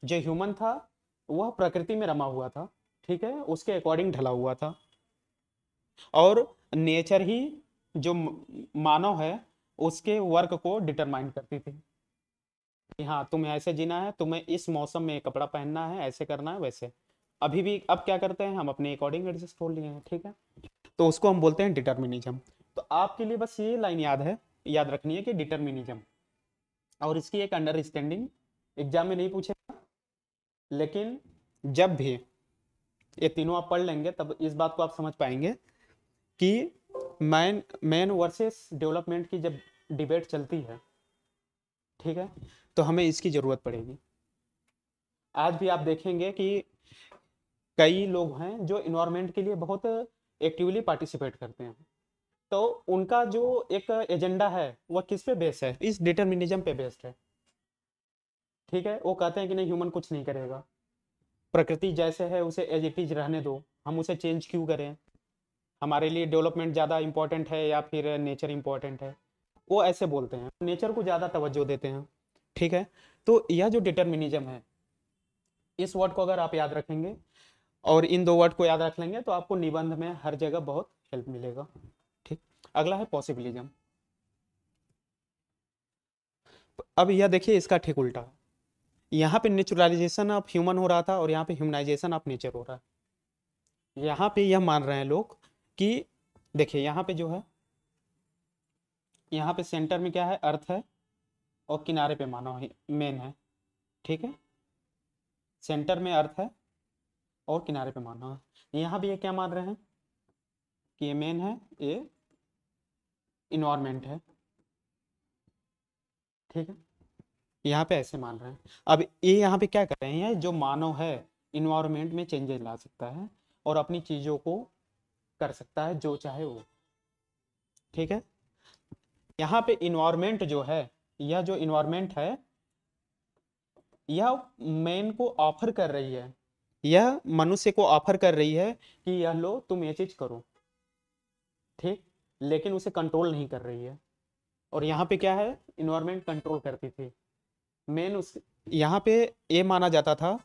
जो ह्यूमन था वह प्रकृति में रमा हुआ था, ठीक है, उसके अकॉर्डिंग ढला हुआ था। और नेचर ही जो मानव है उसके वर्क को डिटरमाइन करती थी कि हाँ, तुम्हें ऐसे जीना है, तुम्हें इस मौसम में कपड़ा पहनना है, ऐसे करना है, वैसे। अभी भी अब क्या करते हैं, हम अपने अकॉर्डिंग एडजस्ट कर लिए हैं। ठीक है, तो उसको हम बोलते हैं डिटर्मिनिज्म। तो आपके लिए बस ये लाइन याद है, याद रखनी है कि डिटर्मिनिज्म, और इसकी एक अंडरस्टैंडिंग एग्जाम में नहीं पूछेगा, लेकिन जब भी ये तीनों आप पढ़ लेंगे तब इस बात को आप समझ पाएंगे कि मैन मैन वर्सेस डेवलपमेंट की जब डिबेट चलती है, ठीक है, तो हमें इसकी ज़रूरत पड़ेगी। आज भी आप देखेंगे कि कई लोग हैं जो इन्वायरमेंट के लिए बहुत एक्टिवली पार्टिसिपेट करते हैं। तो उनका जो एक एजेंडा है वह किस पे बेस्ड है, इस डिटर्मिनिज्म पे बेस्ड है। ठीक है, वो कहते हैं कि नहीं, ह्यूमन कुछ नहीं करेगा, प्रकृति जैसे है उसे एज इट इज रहने दो, हम उसे चेंज क्यों करें, हमारे लिए डेवलपमेंट ज़्यादा इंपॉर्टेंट है या फिर नेचर इंपॉर्टेंट है। वो ऐसे बोलते हैं, नेचर को ज़्यादा तवज्जो देते हैं। ठीक है, तो यह जो डिटर्मिनिज्म है, इस वर्ड को अगर आप याद रखेंगे और इन 2 वर्ड को याद रख लेंगे तो आपको निबंध में हर जगह बहुत हेल्प मिलेगा। ठीक, अगला है पॉसिबिलिज्म। अब यह देखिए, इसका ठीक उल्टा है। यहाँ पे नेचुरलाइजेशन ऑफ ह्यूमन हो रहा था और यहाँ पे ह्यूमनाइजेशन ऑफ नेचर हो रहा है। यहाँ पे यह मान रहे हैं लोग कि देखिए, यहाँ पे जो है, यहाँ पे सेंटर में क्या है, अर्थ है, और किनारे पे मानव है, मेन है। ठीक है, सेंटर में अर्थ है और किनारे पे मानव है। यहाँ भी ये क्या मान रहे हैं कि ये मेन है, ये इन्वायरमेंट है। ठीक है, यहाँ पे ऐसे मान रहे हैं। अब ये यहाँ पे क्या कर रहे हैं, जो मानव है इन्वायरमेंट में चेंजेस ला सकता है और अपनी चीज़ों को कर सकता है जो चाहे वो। ठीक है, यहाँ पे इन्वायरमेंट जो है, यह जो इन्वायरमेंट है यह मैन को ऑफर कर रही है, यह मनुष्य को ऑफर कर रही है कि यह लो, तुम ये चीज करो। ठीक, लेकिन उसे कंट्रोल नहीं कर रही है। और यहाँ पे क्या है, इन्वायरमेंट कंट्रोल करती थी मेन उस। यहाँ पे ये माना जाता था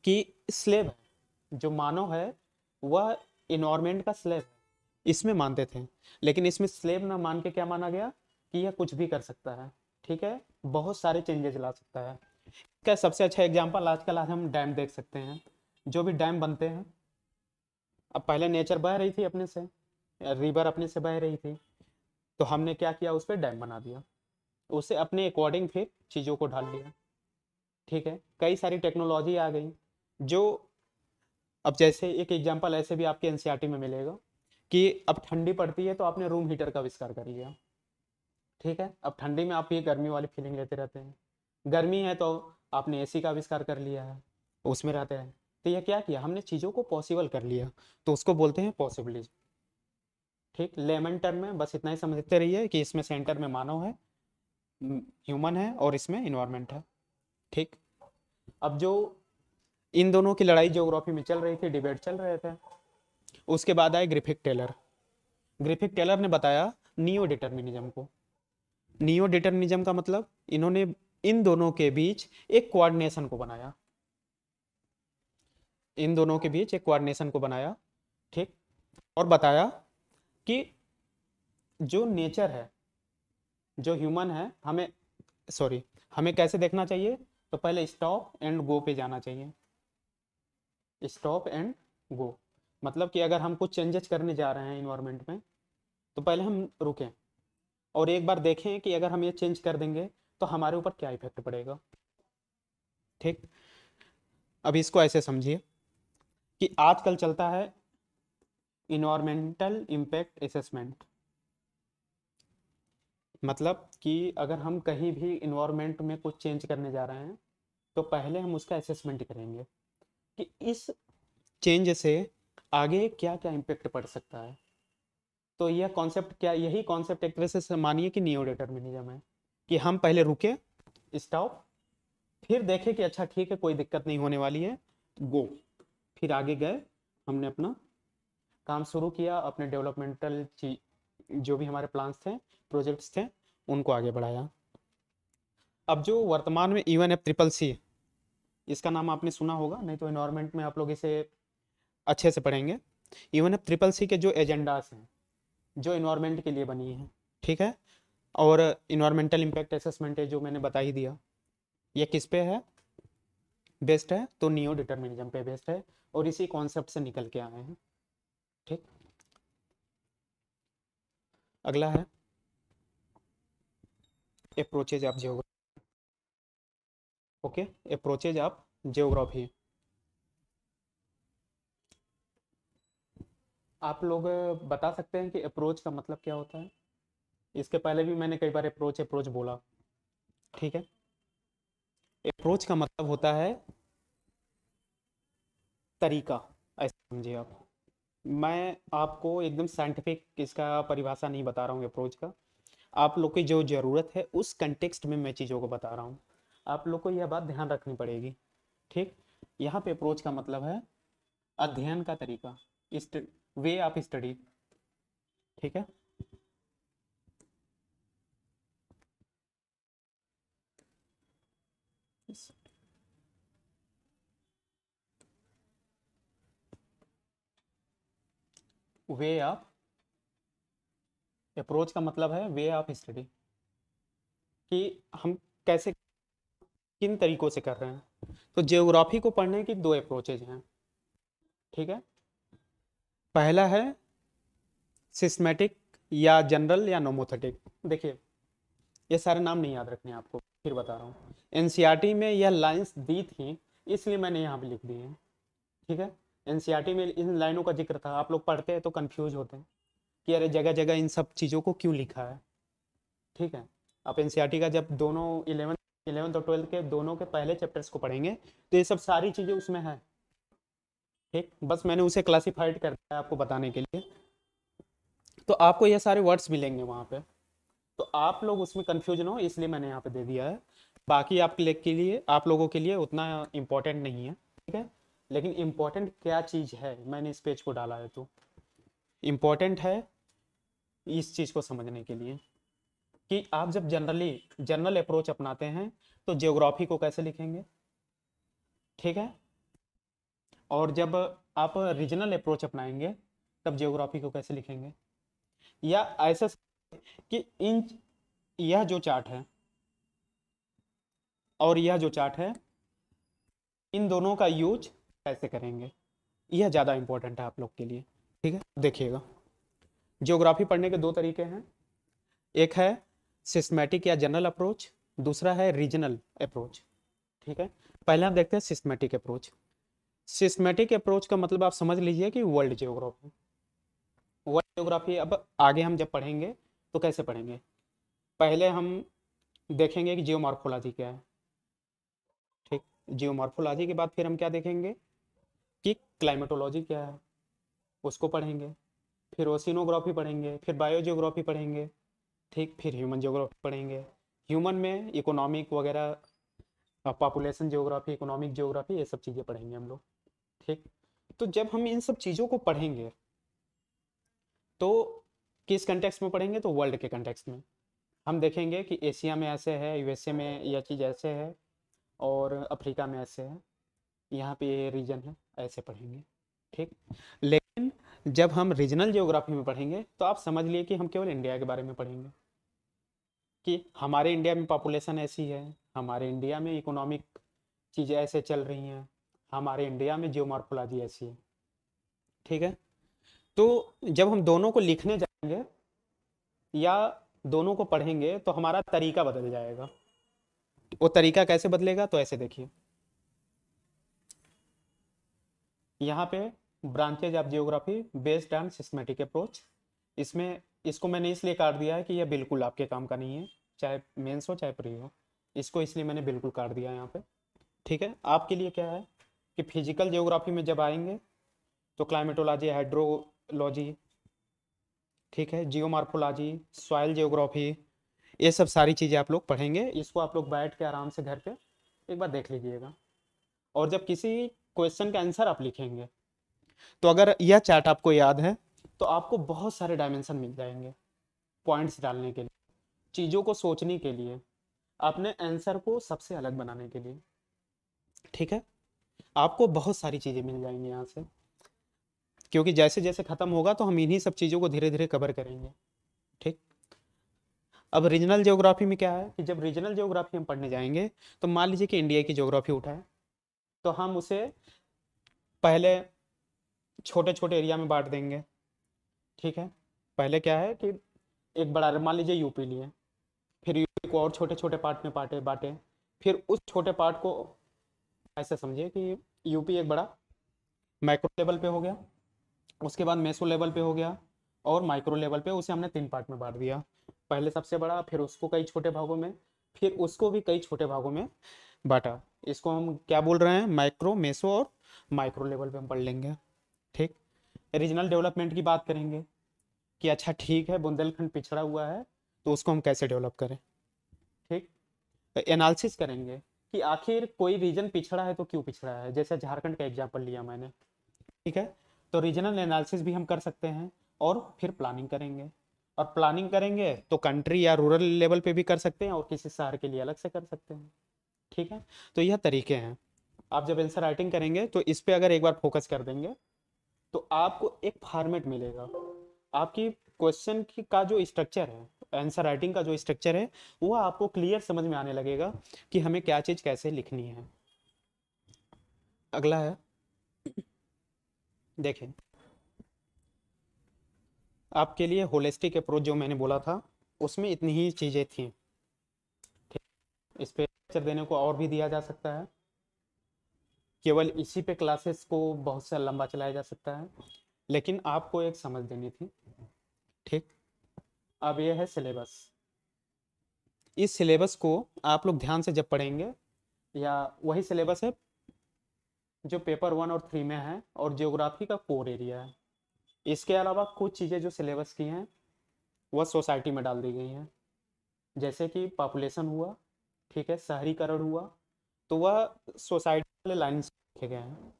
कि स्लेव है, जो मानव है वह इन्वायरमेंट का स्लेव है, इसमें मानते थे। लेकिन इसमें स्लेव ना मान के क्या माना गया कि यह कुछ भी कर सकता है। ठीक है, बहुत सारे चेंजेस ला सकता है। इसका सबसे अच्छा एग्जांपल आजकल आज हम डैम देख सकते हैं। जो भी डैम बनते हैं, अब पहले नेचर बह रही थी अपने से, रिवर अपने से बह रही थी, तो हमने क्या किया, उस पर डैम बना दिया, उसे अपने अकॉर्डिंग फिर चीज़ों को ढाल लिया। ठीक है, कई सारी टेक्नोलॉजी आ गई जो, अब जैसे एक एग्जांपल ऐसे भी आपके एनसीईआरटी में मिलेगा कि अब ठंडी पड़ती है तो आपने रूम हीटर का आविष्कार कर लिया। ठीक है, अब ठंडी में आप ये गर्मी वाली फीलिंग लेते रहते हैं, गर्मी है तो आपने एसी का आविष्कार कर लिया है, उसमें रहते हैं। तो ये क्या किया, हमने चीज़ों को पॉसिबल कर लिया, तो उसको बोलते हैं पॉसिबिलिटी। ठीक, लेमन टर्म में बस इतना ही समझते रहिए कि इसमें सेंटर में मानव है, ह्यूमन है, और इसमें इन्वायरमेंट है। ठीक, अब जो इन दोनों की लड़ाई ज्योग्राफी में चल रही थी, डिबेट चल रहे थे, उसके बाद आए ग्रिफिथ टेलर। ग्रिफिथ टेलर ने बताया नियो डिटर्मिनिज्म को। नियो डिटर्मिनिज्म का मतलब, इन्होंने इन दोनों के बीच एक कोऑर्डिनेशन को बनाया, इन दोनों के बीच एक कोऑर्डिनेशन को बनाया। ठीक, और बताया कि जो नेचर है जो ह्यूमन है हमें कैसे देखना चाहिए? तो पहले स्टॉप एंड गो पे जाना चाहिए। स्टॉप एंड गो मतलब कि अगर हम कुछ चेंजेस करने जा रहे हैं इन्वायरमेंट में, तो पहले हम रुकें और एक बार देखें कि अगर हम ये चेंज कर देंगे तो हमारे ऊपर क्या इफेक्ट पड़ेगा। ठीक, अब इसको ऐसे समझिए कि आजकल चलता है इन्वायरमेंटल इम्पैक्ट असेसमेंट। मतलब कि अगर हम कहीं भी इन्वायरमेंट में कुछ चेंज करने जा रहे हैं तो पहले हम उसका असेसमेंट करेंगे कि इस चेंज से आगे क्या क्या इम्पैक्ट पड़ सकता है। तो यह कॉन्सेप्ट क्या, यही कॉन्सेप्ट एक तरह से मानिए कि नियो डिटर्मिनिज्म है, कि हम पहले रुके, स्टॉप, फिर देखें कि अच्छा ठीक है कोई दिक्कत नहीं होने वाली है, गो, फिर आगे गए, हमने अपना काम शुरू किया, अपने डेवलपमेंटल जो भी हमारे प्लान्स थे, प्रोजेक्ट्स थे, उनको आगे बढ़ाया। अब जो वर्तमान में UNFCCC, इसका नाम आपने सुना होगा, नहीं तो इन्वायरमेंट में आप लोग इसे अच्छे से पढ़ेंगे। UNFCCC के जो एजेंडास हैं जो इन्वायरमेंट के लिए बनी है, ठीक है, और इन्वायरमेंटल इम्पैक्ट असेसमेंट है जो मैंने बता ही दिया, ये किस पे है बेस्ड है? तो नियो डिटर्मिनिज्म पे बेस्ड है और इसी कॉन्सेप्ट से निकल के आए हैं। ठीक, अगला है approaches of geography. Okay, approaches of geography. आप लोग बता सकते हैं कि अप्रोच का मतलब क्या होता है? इसके पहले भी मैंने कई बार अप्रोच अप्रोच बोला, ठीक है। अप्रोच का मतलब होता है तरीका, ऐसा समझिए आप। मैं आपको एकदम साइंटिफिक इसका परिभाषा नहीं बता रहा हूँ अप्रोच का, आप लोग की जो ज़रूरत है उस कंटेक्स्ट में मैं चीज़ों को बता रहा हूँ, आप लोग को यह बात ध्यान रखनी पड़ेगी। ठीक, यहाँ पे अप्रोच का मतलब है अध्ययन का तरीका, वे ऑफ स्टडी। ठीक है, वे ऑफ, अप्रोच का मतलब है वे ऑफ स्टडी, कि हम कैसे किन तरीकों से कर रहे हैं। तो जियोग्राफी को पढ़ने की दो अप्रोचेज हैं, ठीक है। पहला है सिस्मेटिक या जनरल या नोमोथेटिक। देखिए, ये सारे नाम नहीं याद रखने आपको, फिर बता रहा हूँ। एनसीईआरटी में यह लाइंस दी थी इसलिए मैंने यहाँ पे लिख दी है, ठीक है। एनसीईआरटी में इन लाइनों का जिक्र था, आप लोग पढ़ते हैं तो कंफ्यूज होते हैं कि अरे जगह जगह इन सब चीज़ों को क्यों लिखा है, ठीक है। आप एनसीईआरटी का जब दोनों 11th और 12th के दोनों के पहले चैप्टर्स को पढ़ेंगे तो ये सब सारी चीज़ें उसमें है, ठीक। बस मैंने उसे क्लासिफाइड कर दिया है आपको बताने के लिए। तो आपको ये सारे वर्ड्स मिलेंगे वहाँ पे, तो आप लोग उसमें कंफ्यूज ना हो इसलिए मैंने यहाँ पे दे दिया है। बाकी के लिए, आप लोगों के लिए उतना इम्पोर्टेंट नहीं है, ठीक है। लेकिन इम्पोर्टेंट क्या चीज़ है मैंने इस पेज को डाला है, तो इम्पोर्टेंट है इस चीज़ को समझने के लिए कि आप जब जनरल अप्रोच अपनाते हैं तो ज्योग्राफी को कैसे लिखेंगे, ठीक है। और जब आप रीजनल अप्रोच अपनाएंगे तब ज्योग्राफी को कैसे लिखेंगे। या ऐसा कि इन, यह जो चार्ट है और यह जो चार्ट है, इन दोनों का यूज कैसे करेंगे, यह ज़्यादा इंपॉर्टेंट है आप लोग के लिए, ठीक है। देखिएगा, ज्योग्राफी पढ़ने के दो तरीके हैं, एक है सिस्टमैटिक या जनरल अप्रोच, दूसरा है रीजनल अप्रोच, ठीक है। पहले हम देखते हैं सिस्टमैटिक अप्रोच। सिस्टमैटिक अप्रोच का मतलब आप समझ लीजिए कि वर्ल्ड ज्योग्राफी। वर्ल्ड ज्योग्राफी अब आगे हम जब पढ़ेंगे तो कैसे पढ़ेंगे, पहले हम देखेंगे कि जियोमॉर्फोलॉजी क्या है, ठीक। जियोमॉर्फोलॉजी के बाद फिर हम क्या देखेंगे कि क्लाइमेटोलॉजी क्या है, उसको पढ़ेंगे, फिर ओशिनोग्राफी पढ़ेंगे, फिर बायोजियोग्राफी पढ़ेंगे, ठीक। फिर ह्यूमन ज्योग्राफी पढ़ेंगे, ह्यूमन में इकोनॉमिक वगैरह, पॉपुलेशन ज्योग्राफी, इकोनॉमिक ज्योग्राफी, ये सब चीज़ें पढ़ेंगे हम लोग, ठीक। तो जब हम इन सब चीज़ों को पढ़ेंगे तो किस कंटेक्स्ट में पढ़ेंगे, तो वर्ल्ड के कंटेक्स्ट में। हम देखेंगे कि एशिया में ऐसे है, यूएसए में यह चीज़ ऐसे है, और अफ्रीका में ऐसे है, यहाँ पे ये रीजन है, ऐसे पढ़ेंगे, ठीक। लेकिन जब हम रीजनल ज्योग्राफी में पढ़ेंगे तो आप समझ लिए कि हम केवल इंडिया के बारे में पढ़ेंगे, कि हमारे इंडिया में पॉपुलेशन ऐसी है, हमारे इंडिया में इकोनॉमिक चीज़ें ऐसे चल रही हैं, हमारे इंडिया में जियोमॉर्फोलॉजी ऐसी है। ठीक है, तो जब हम दोनों को लिखने जाएंगे या दोनों को पढ़ेंगे तो हमारा तरीका बदल जाएगा। वो तरीका कैसे बदलेगा, तो ऐसे देखिए, यहाँ पे branches of geography based on systematic approach, इसमें इसको मैंने इसलिए काट दिया है कि यह बिल्कुल आपके काम का नहीं है, चाहे मेंस हो चाहे प्री हो, इसको इसलिए मैंने बिल्कुल काट दिया है यहाँ पे। ठीक है, आपके लिए क्या है कि फिजिकल जियोग्राफी में जब आएंगे तो क्लाइमेटोलॉजी, हाइड्रोलॉजी, ठीक है, जियोमॉर्फोलॉजी, सॉइल जियोग्राफी, ये सब सारी चीज़ें आप लोग पढ़ेंगे। इसको आप लोग बैठ के आराम से घर पे एक बार देख लीजिएगा। और जब किसी क्वेश्चन का आंसर आप लिखेंगे तो अगर यह चार्ट आपको याद है तो आपको बहुत सारे डायमेंशन मिल जाएंगे पॉइंट्स डालने के लिए, चीज़ों को सोचने के लिए, अपने आंसर को सबसे अलग बनाने के लिए। ठीक है, आपको बहुत सारी चीज़ें मिल जाएंगी यहाँ से, क्योंकि जैसे जैसे ख़त्म होगा तो हम इन्हीं सब चीज़ों को धीरे धीरे कवर करेंगे। ठीक, अब रीजनल ज्योग्राफी में क्या है कि जब रीजनल ज्योग्राफी हम पढ़ने जाएंगे तो मान लीजिए कि इंडिया की ज्योग्राफी उठाए तो हम उसे पहले छोटे छोटे एरिया में बांट देंगे। ठीक है, पहले क्या है कि एक बड़ा, मान लीजिए यूपी लिए, फिर यूपी को और छोटे छोटे पार्ट में बांटे बांटे, फिर उस छोटे पार्ट को ऐसे समझिए कि यूपी एक बड़ा मैक्रो लेवल पे हो गया, उसके बाद मेसो लेवल पे हो गया, और माइक्रो लेवल पे उसे हमने 3 पार्ट में बांट दिया। पहले सबसे बड़ा, फिर उसको कई छोटे भागों में, फिर उसको भी कई छोटे भागों में बांटा। इसको हम क्या बोल रहे हैं, माइक्रो, मेसो और माइक्रो लेवल पे हम पढ़ लेंगे। ठीक, रीजनल डेवलपमेंट की बात करेंगे कि अच्छा ठीक है, बुंदेलखंड पिछड़ा हुआ है तो उसको हम कैसे डेवलप करें। ठीक, एनालिसिस करेंगे कि आखिर कोई रीजन पिछड़ा है तो क्यों पिछड़ा है, जैसे झारखंड का एग्जाम्पल लिया मैंने। ठीक है, तो रीजनल एनालिसिस भी हम कर सकते हैं, और फिर प्लानिंग करेंगे, और प्लानिंग करेंगे तो कंट्री या रूरल लेवल पे भी कर सकते हैं और किसी शहर के लिए अलग से कर सकते हैं। ठीक है, तो यह तरीके हैं। आप जब आंसर राइटिंग करेंगे तो इस पे अगर एक बार फोकस कर देंगे तो आपको एक फॉर्मेट मिलेगा, आपकी क्वेश्चन की का जो स्ट्रक्चर है, आंसर राइटिंग का जो स्ट्रक्चर है, वो आपको क्लियर समझ में आने लगेगा कि हमें क्या चीज़ कैसे लिखनी है। अगला है, देखें, आपके लिए होलिस्टिक अप्रोच जो मैंने बोला था उसमें इतनी ही चीज़ें थी। ठीक, इस पे लेक्चर देने को और भी दिया जा सकता है, केवल इसी पे क्लासेस को बहुत सा लंबा चलाया जा सकता है, लेकिन आपको एक समझ देनी थी। ठीक, अब ये है सिलेबस। इस सिलेबस को आप लोग ध्यान से जब पढ़ेंगे, या वही सिलेबस है जो पेपर 1 और 3 में है और जियोग्राफी का कोर एरिया है। इसके अलावा कुछ चीज़ें जो सिलेबस की हैं वह सोसाइटी में डाल दी गई हैं, जैसे कि पॉपुलेशन हुआ, ठीक है, शहरीकरण हुआ, तो वह सोसाइटी वाले लाइन से लिखे गए हैं,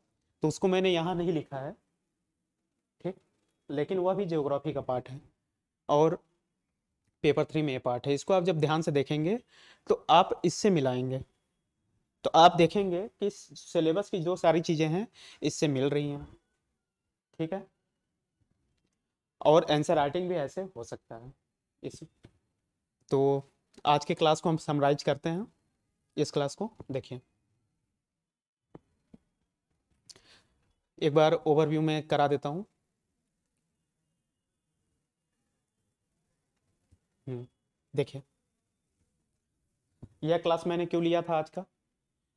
तो उसको मैंने यहाँ नहीं लिखा है। ठीक, लेकिन वह भी जियोग्राफी का पार्ट है और पेपर 3 में ये पार्ट है। इसको आप जब ध्यान से देखेंगे तो आप इससे मिलाएंगे तो आप देखेंगे कि सिलेबस की जो सारी चीज़ें हैं इससे मिल रही हैं। ठीक है, और आंसर राइटिंग भी ऐसे हो सकता है। इस तो आज के क्लास को हम समराइज करते हैं। इस क्लास को देखिए, एक बार ओवरव्यू में करा देता हूँ। देखिए, यह क्लास मैंने क्यों लिया था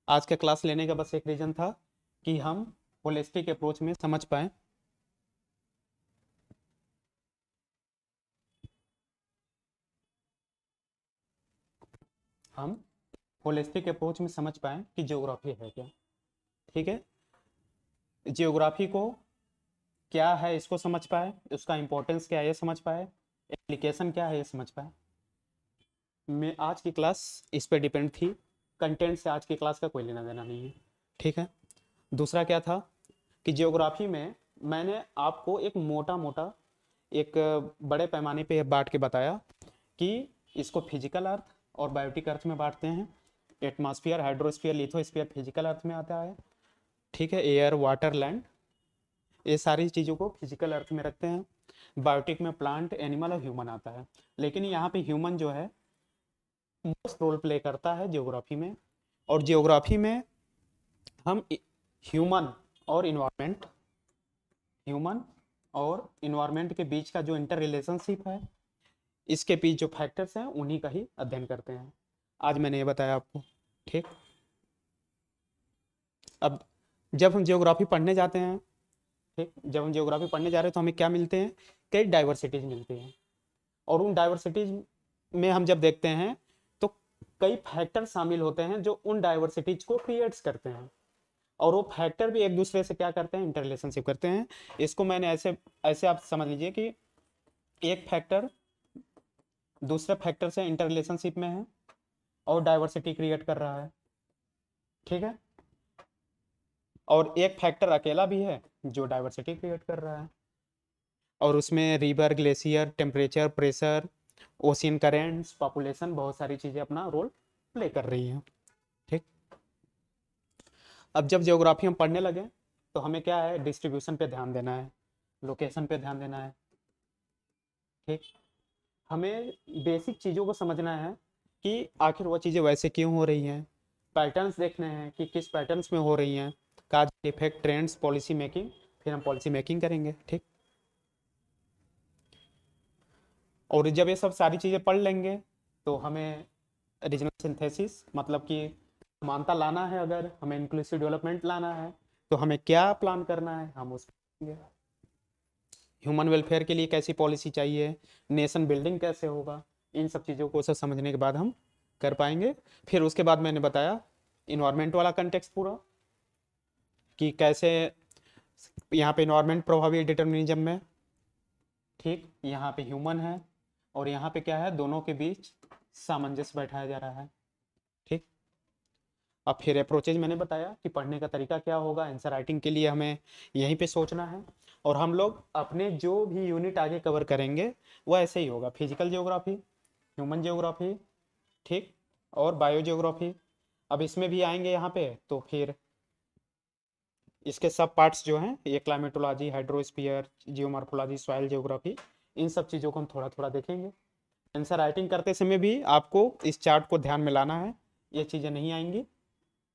आज का क्लास लेने का बस एक रीज़न था कि हम होलिस्टिक अप्रोच में समझ पाए, हम होलिस्टिक अप्रोच में समझ पाए कि ज्योग्राफी है क्या। ठीक है, जियोग्राफी को क्या है इसको समझ पाए, उसका इंपॉर्टेंस क्या है ये समझ पाए, एप्लीकेशन क्या है ये समझ पाए। मैं आज की क्लास इस पे डिपेंड थी, कंटेंट से आज की क्लास का कोई लेना देना नहीं है। ठीक है, दूसरा क्या था कि जियोग्राफी में मैंने आपको एक मोटा मोटा एक बड़े पैमाने पे बांट के बताया कि इसको फिजिकल अर्थ और बायोटिक अर्थ में बांटते हैं। एटमॉस्फेयर, हाइड्रोस्फीयर, लिथोस्फीयर फिजिकल अर्थ में आता है। ठीक है, एयर, वाटर, लैंड, ये सारी चीज़ों को फिजिकल अर्थ में रखते हैं। बायोटिक में प्लांट, एनिमल और ह्यूमन आता है, लेकिन यहाँ पे ह्यूमन जो है मोस्ट रोल प्ले करता है ज्योग्राफी में। और ज्योग्राफी में हम ह्यूमन और इन्वायरमेंट, ह्यूमन और इन्वायरमेंट के बीच का जो इंटर रिलेशनशिप है, इसके बीच जो फैक्टर्स हैं उन्हीं का ही अध्ययन करते हैं। आज मैंने ये बताया आपको। ठीक, अब जब हम ज्योग्राफी पढ़ने जाते हैं, ठीक, जब हम ज्योग्राफी पढ़ने जा रहे हैं तो हमें क्या मिलते हैं, कई डाइवर्सिटीज मिलती हैं। और उन डाइवर्सिटीज में हम जब देखते हैं तो कई फैक्टर शामिल होते हैं जो उन डाइवर्सिटीज को क्रिएट्स करते हैं। और वो फैक्टर भी एक दूसरे से क्या करते हैं, इंटर रिलेशनशिप करते हैं। इसको मैंने ऐसे ऐसे आप समझ लीजिए कि एक फैक्टर दूसरे फैक्टर से इंटर रिलेशनशिप में है और डाइवर्सिटी क्रिएट कर रहा है। ठीक है, और एक फैक्टर अकेला भी है जो डाइवर्सिटी क्रिएट कर रहा है। और उसमें river, glacier, temperature, pressure, ocean currents, population, बहुत सारी चीज़ें अपना रोल प्ले कर रही हैं। ठीक, अब जब ज्योग्राफी हम पढ़ने लगे तो हमें क्या है, डिस्ट्रीब्यूशन पे ध्यान देना है, लोकेशन पे ध्यान देना है। ठीक, हमें बेसिक चीज़ों को समझना है कि आखिर वो चीज़ें वैसे क्यों हो रही हैं, पैटर्न्स देखने हैं कि किस पैटर्न्स में हो रही हैं, काज, इफेक्ट, ट्रेंड्स, पॉलिसी मेकिंग, फिर हम पॉलिसी मेकिंग करेंगे। ठीक, और जब ये सब सारी चीज़ें पढ़ लेंगे तो हमें रीजनल सिंथेसिस, मतलब कि समानता लाना है, अगर हमें इंक्लूसिव डेवलपमेंट लाना है तो हमें क्या प्लान करना है, हम उसको ह्यूमन वेलफेयर के लिए कैसी पॉलिसी चाहिए, नेशन बिल्डिंग कैसे होगा, इन सब चीज़ों को सब समझने के बाद हम कर पाएंगे। फिर उसके बाद मैंने बताया इन्वायरमेंट वाला कंटेक्स्ट पूरा, कि कैसे यहाँ पे इन्वायरमेंट प्रभावी डिटर्मिनिज्म में, ठीक, यहाँ पे ह्यूमन है और यहाँ पे क्या है, दोनों के बीच सामंजस्य बैठाया जा रहा है। ठीक, अब फिर अप्रोचेज मैंने बताया कि पढ़ने का तरीका क्या होगा। आंसर राइटिंग के लिए हमें यहीं पे सोचना है, और हम लोग अपने जो भी यूनिट आगे कवर करेंगे वो ऐसे ही होगा, फिजिकल ज्योग्राफी, ह्यूमन ज्योग्राफी, ठीक, और बायो ज्योग्राफी। अब इसमें भी आएंगे यहाँ पे तो फिर इसके सब पार्ट्स जो हैं, ये climatology, hydrosphere, geomorphology, soil geography, इन सब चीज़ों को हम थोड़ा थोड़ा देखेंगे। आंसर राइटिंग करते समय भी आपको इस चार्ट को ध्यान में लाना है, ये चीज़ें नहीं आएंगी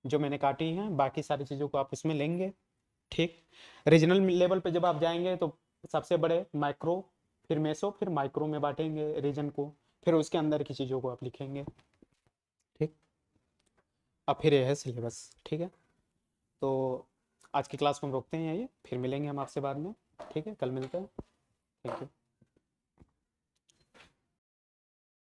जो मैंने काटी हैं, बाकी सारी चीज़ों को आप इसमें लेंगे। ठीक, रीजनल लेवल पे जब आप जाएंगे तो सबसे बड़े माइक्रो, फिर मेसो, फिर माइक्रो में बांटेंगे रीजन को, फिर उसके अंदर की चीज़ों को आप लिखेंगे। ठीक, अब फिर ये है सिलेबस। ठीक है, तो आज की क्लास को हम रोकते हैं यही, फिर मिलेंगे हम आपसे बाद में। ठीक है, कल मिलते हैं। Thank you.